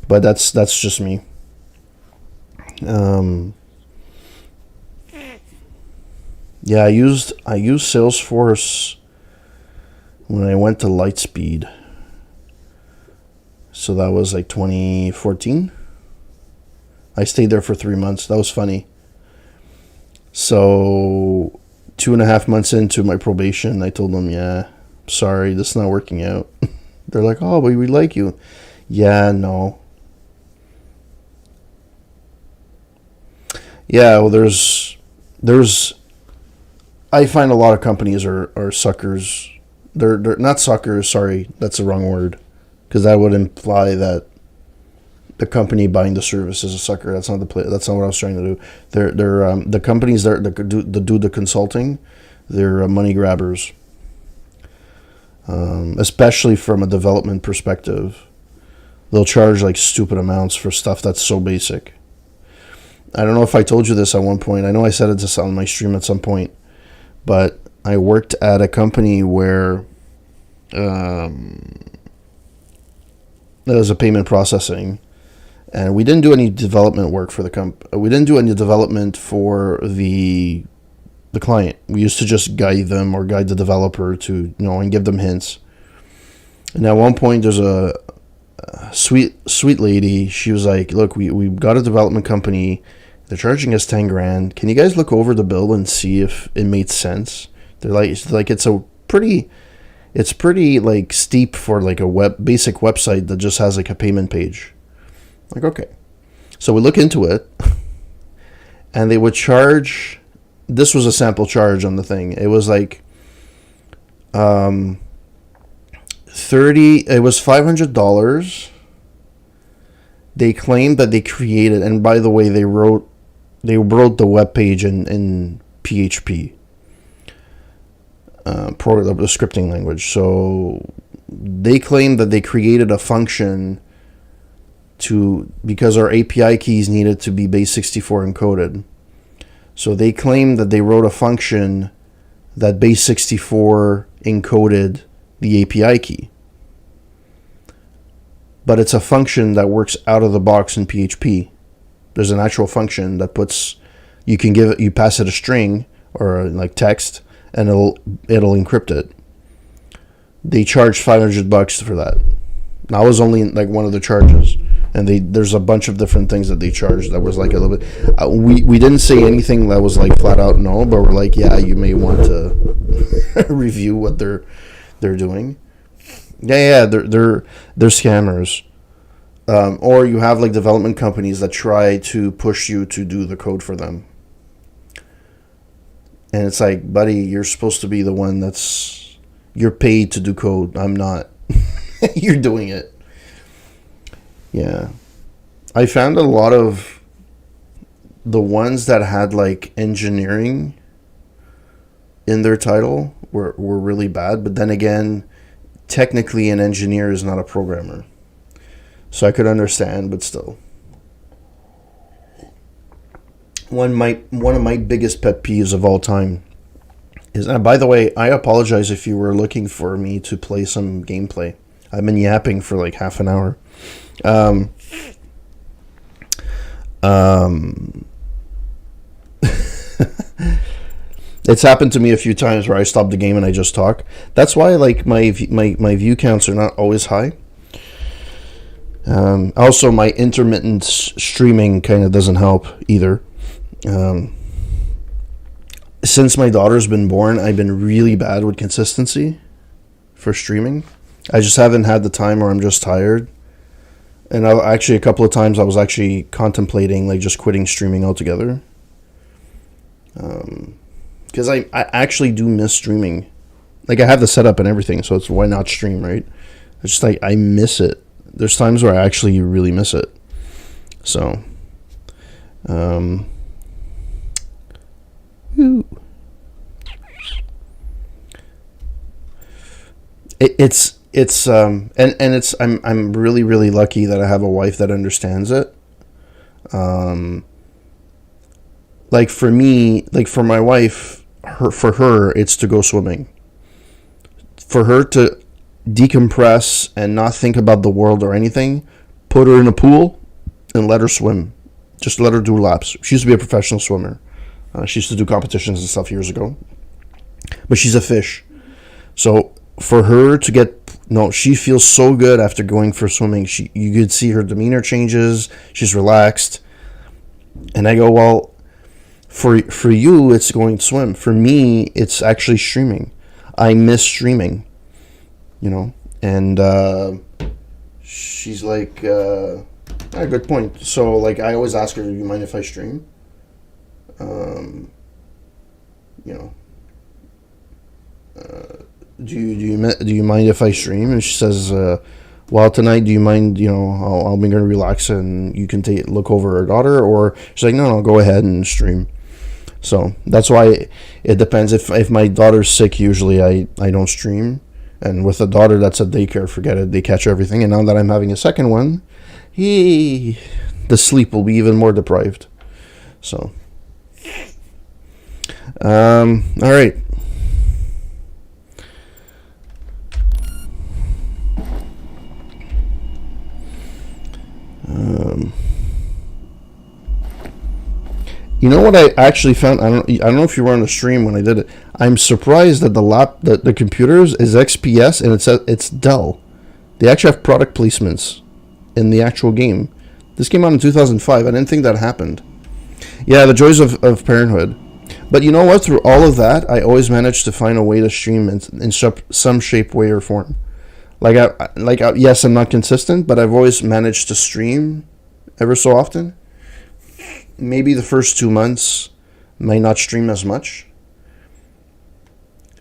S1: But that's just me. Yeah, I used Salesforce when I went to Lightspeed. So that was like 2014. I stayed there for 3 months. That was funny. So 2.5 months into my probation, I told them, yeah, sorry, this is not working out. They're like, oh, but we like you. Yeah, no. Yeah, well, there's I find a lot of companies are suckers. They're not suckers. Sorry, that's the wrong word, because that would imply that the company buying the service is a sucker. That's not That's not what I was trying to do. They're the companies that do the consulting. They're money grabbers, especially from a development perspective. They'll charge like stupid amounts for stuff that's so basic. I don't know if I told you this at one point. I know I said it on my stream at some point. But I worked at a company where there was a payment processing, and we didn't do any development work for the We didn't do any development for the client. We used to just guide them or guide the developer to and give them hints. And at one point, there's a sweet lady. She was like, "Look, we got a development company. They're charging us $10,000. Can you guys look over the bill and see if it made sense?" They're like it's pretty like steep for like a basic website that just has like a payment page. Like, okay. So we look into it, and they would charge. This was a sample charge on the thing. It was like 30. It was $500. They claimed that they created, and by the way, they wrote the web page in PHP, the scripting language. So they claimed that they created a function because our API keys needed to be base64 encoded. So they claimed that they wrote a function that base64 encoded the API key. But it's a function that works out of the box in PHP. There's an actual function that you pass it a string or like text, and it'll encrypt it. They charged $500 for that. That was only like one of the charges, and there's a bunch of different things that they charged that was like a little bit. We didn't say anything that was like flat out no, but we're like, yeah, you may want to review what they're doing. Yeah, they're scammers. Or you have like development companies that try to push you to do the code for them. And it's like, buddy, you're supposed to be the one you're paid to do code. I'm not. You're doing it. Yeah. I found a lot of the ones that had like engineering in their title were really bad. But then again, technically an engineer is not a programmer. So I could understand, but still. One of my biggest pet peeves of all time is, and by the way, I apologize if you were looking for me to play some gameplay. I've been yapping for like half an hour. It's happened to me a few times where I stop the game and I just talk. That's why like my view counts are not always high. Also, my intermittent streaming kind of doesn't help either. Since my daughter's been born, I've been really bad with consistency for streaming. I just haven't had the time, or I'm just tired. And actually, a couple of times I was actually contemplating like just quitting streaming altogether. Because I actually do miss streaming. Like I have the setup and everything, so it's why not stream, right? It's just like I miss it. There's times where I actually really miss it. So, I'm really really lucky that I have a wife that understands it. Like for me, like for my wife, for her it's to go swimming. For her to decompress and not think about the world or anything, put her in a pool and let her swim. Just let her do laps. She used to be a professional swimmer. She used to do competitions and stuff years ago. But she's a fish. So for her to she feels so good after going for swimming. You could see her demeanor changes. She's relaxed. And I go, well, for you, it's going to swim. For me, it's actually streaming. I miss streaming. And she's like, good point. So, like, I always ask her, do you mind if I stream? Do you mind if I stream? And she says, well, tonight, do you mind, I'll be going to relax and you can look over her daughter? Or she's like, no, go ahead and stream. So, that's why it depends. If my daughter's sick, usually I don't stream. And with a daughter that's at daycare, forget it. They catch everything. And now that I'm having a second one, the sleep will be even more deprived. So, all right. You know what I actually found? I don't know if you were on the stream when I did it. I'm surprised that the computers is XPS and it's Dell. They actually have product placements in the actual game. This came out in 2005. I didn't think that happened. Yeah, the joys of parenthood. But you know what? Through all of that, I always managed to find a way to stream in some shape, way, or form. Yes, I'm not consistent, but I've always managed to stream ever so often. Maybe the first 2 months might not stream as much.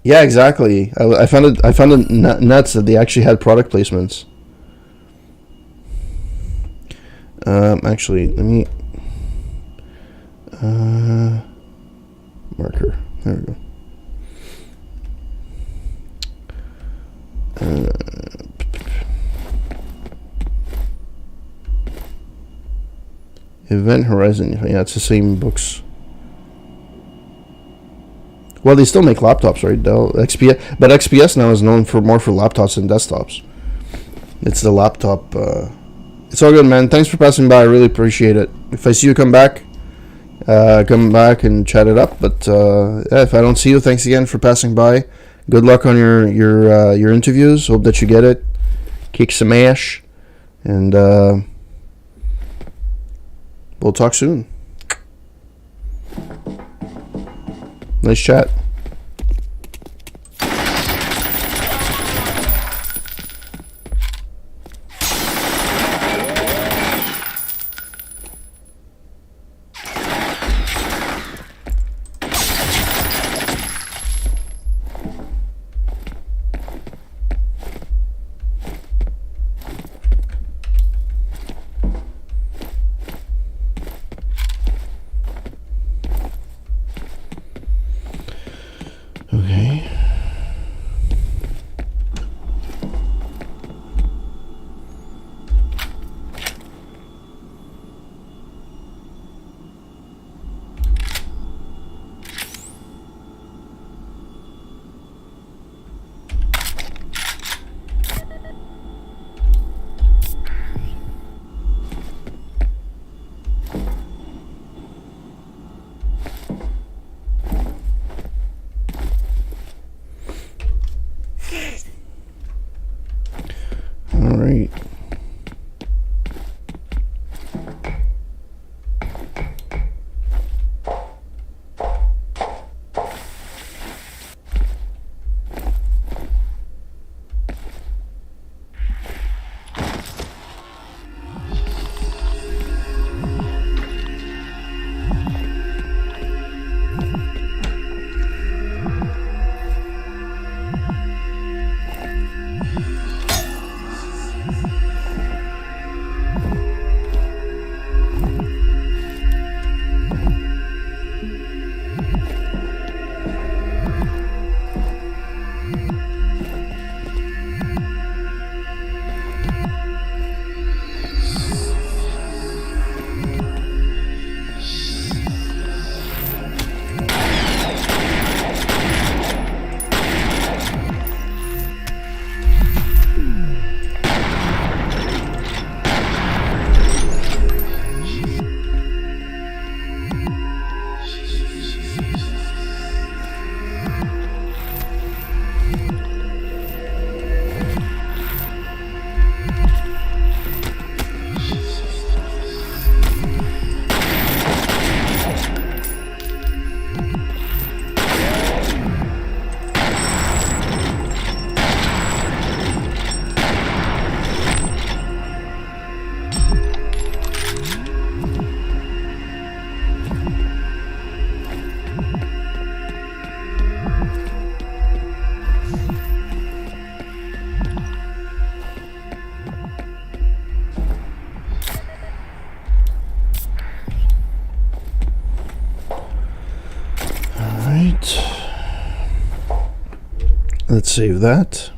S1: Yeah, exactly. I found it nuts that they actually had product placements. Actually, let me marker. There we go. Event Horizon. Yeah, it's the same books. Well, they still make laptops, right? Dell, XPS, but XPS now is known for more for laptops than desktops. It's the laptop. It's all good, man. Thanks for passing by. I really appreciate it. If I see you come back and chat it up. But yeah, if I don't see you, thanks again for passing by. Good luck on your interviews. Hope that you get it. Kick some ass, and we'll talk soon. Nice chat. Okay. All right. Let's save that.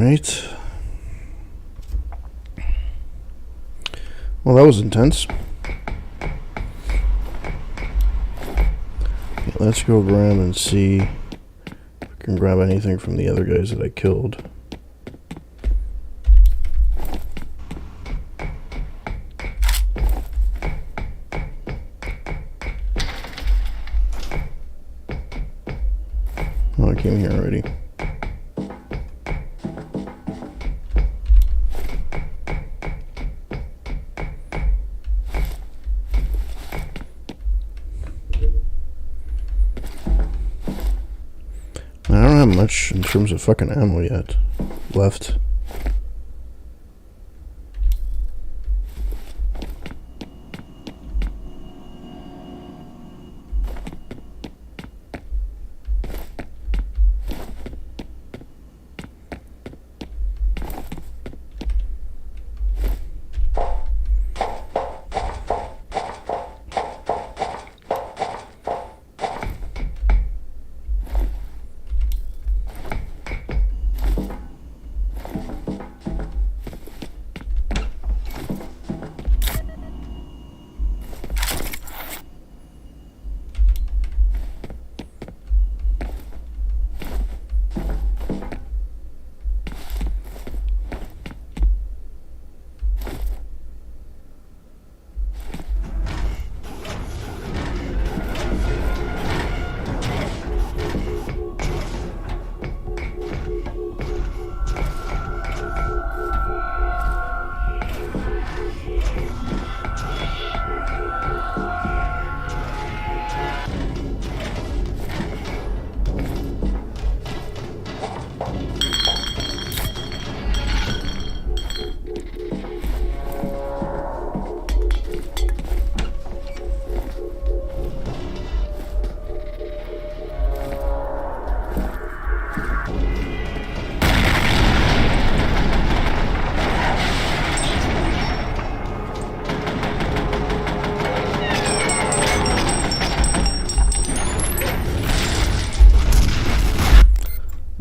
S1: Alright. Well, that was intense. Okay, let's go grab and see if I can grab anything from the other guys that I killed. Oh, I came here already. I don't have much in terms of fucking ammo yet left.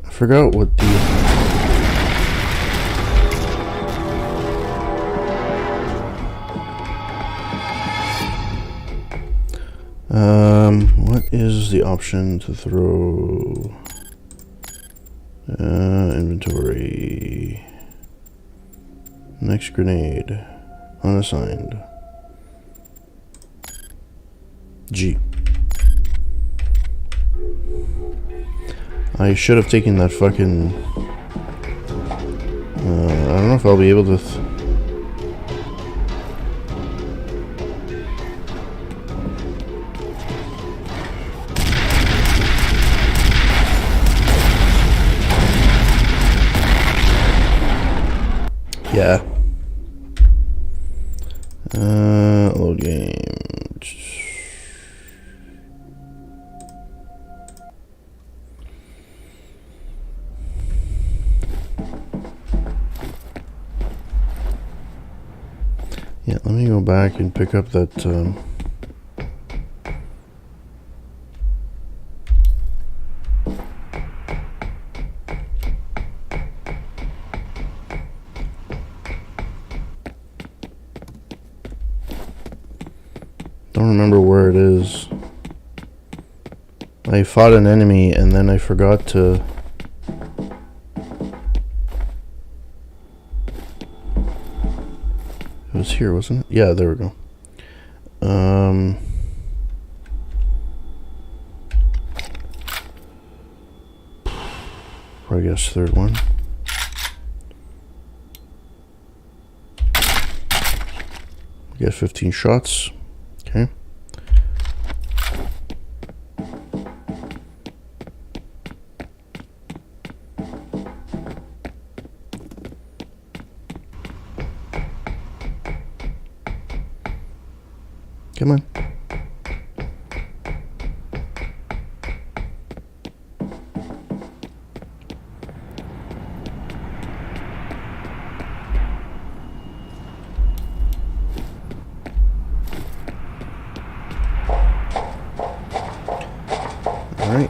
S1: I forgot what the what is the option to throw? Inventory. Next grenade. Unassigned. G. I should have taken that fucking... I don't know if I'll be able to... Yeah. Load game. Yeah, let me go back and pick up that, don't remember where it is. I fought an enemy and then I forgot to... It was here, wasn't it? Yeah, there we go. I guess third one. We got 15 shots. Okay. Come on. All right.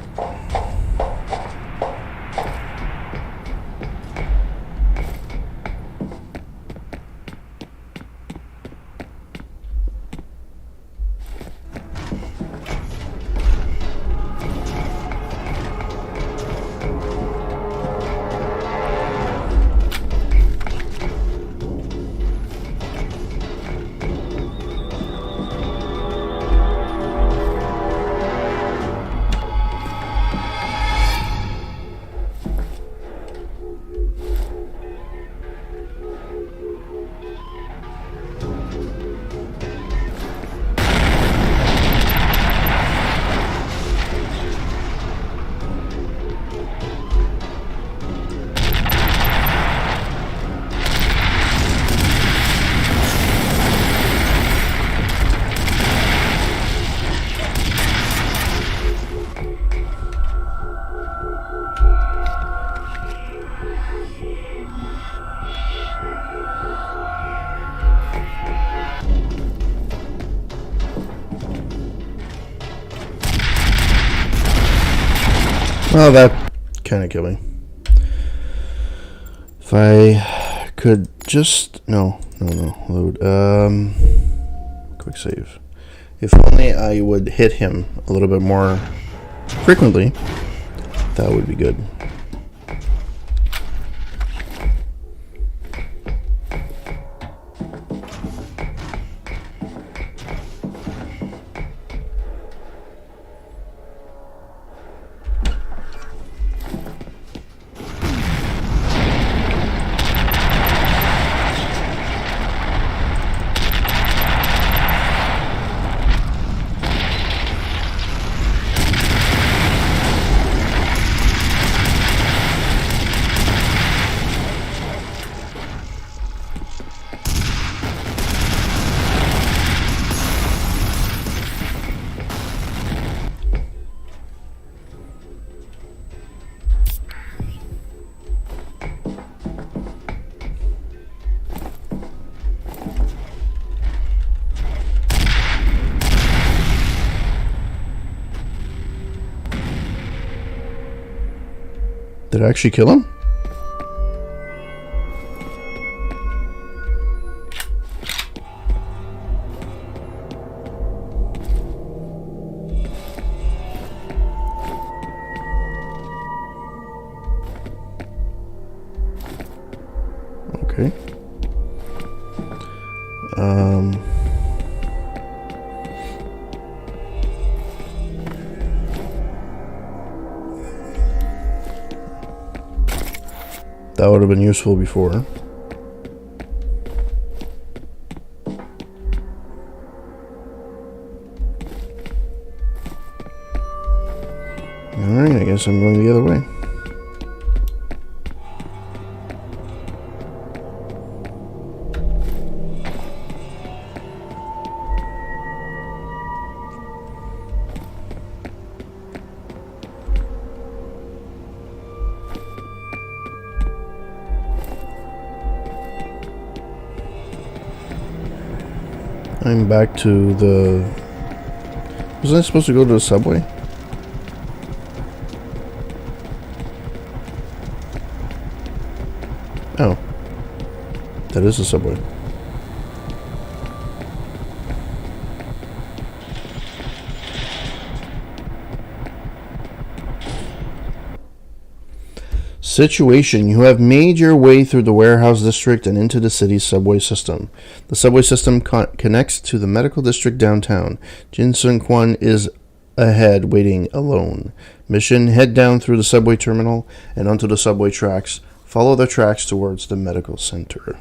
S1: Oh, that kind of killed me. If I could just... No. Load. Quick save. If only I would hit him a little bit more frequently, that would be good. Did I actually kill him? Okay. That would have been useful before. Alright, I guess I'm going the other way. I'm back to the... Wasn't I supposed to go to the subway? Oh. That is the subway. Situation. You have made your way through the warehouse district and into the city's subway system. The subway system connects to the medical district downtown. Jin Sun Kwon is ahead, waiting alone. Mission: head down through the subway terminal and onto the subway tracks. Follow the tracks towards the medical center.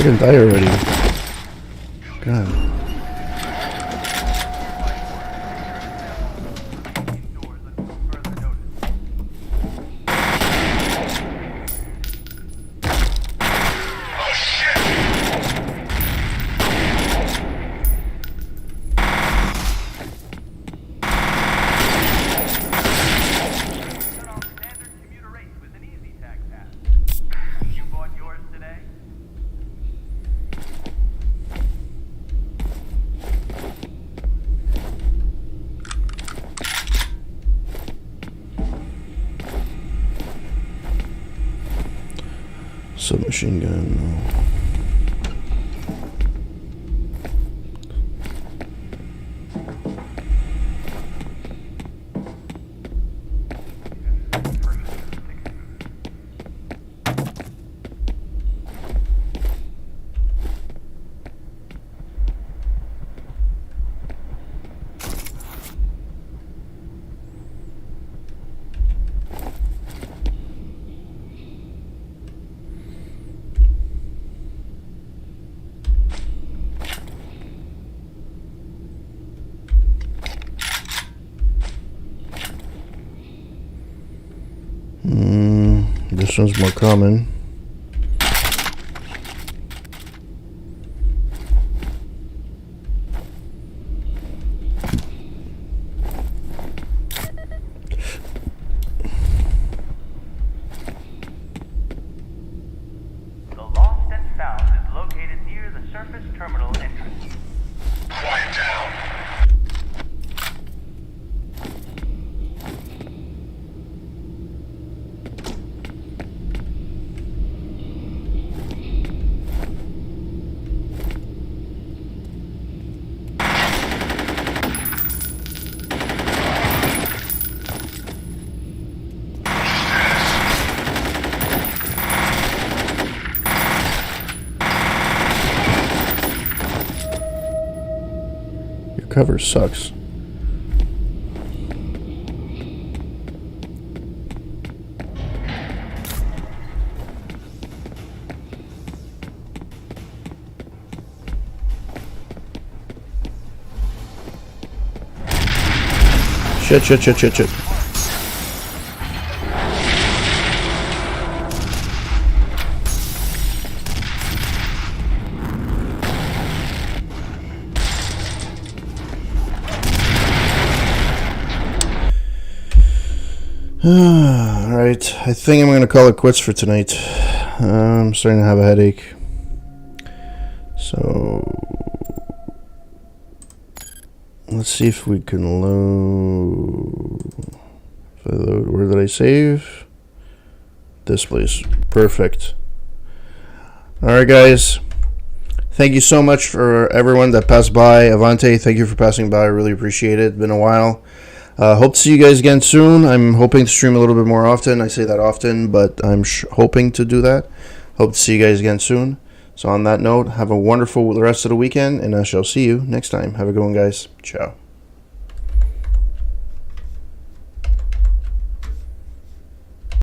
S1: Fucking die already. God. Submachine gun. This one's more common.
S2: The lost and found is located near the surface terminal entrance. Quiet down.
S1: Cover sucks. Shit. Alright, I think I'm gonna call it quits for tonight. I'm starting to have a headache. So let's see if we can load. If I load, where did I save? This place. Perfect. Alright guys. Thank you so much for everyone that passed by. Avante, thank you for passing by. I really appreciate it. It's been a while. Hope to see you guys again soon. I'm hoping to stream a little bit more often. I say that often, but I'm hoping to do that. Hope to see you guys again soon. So on that note, have a wonderful rest of the weekend, and I shall see you next time. Have a good one, guys. Ciao.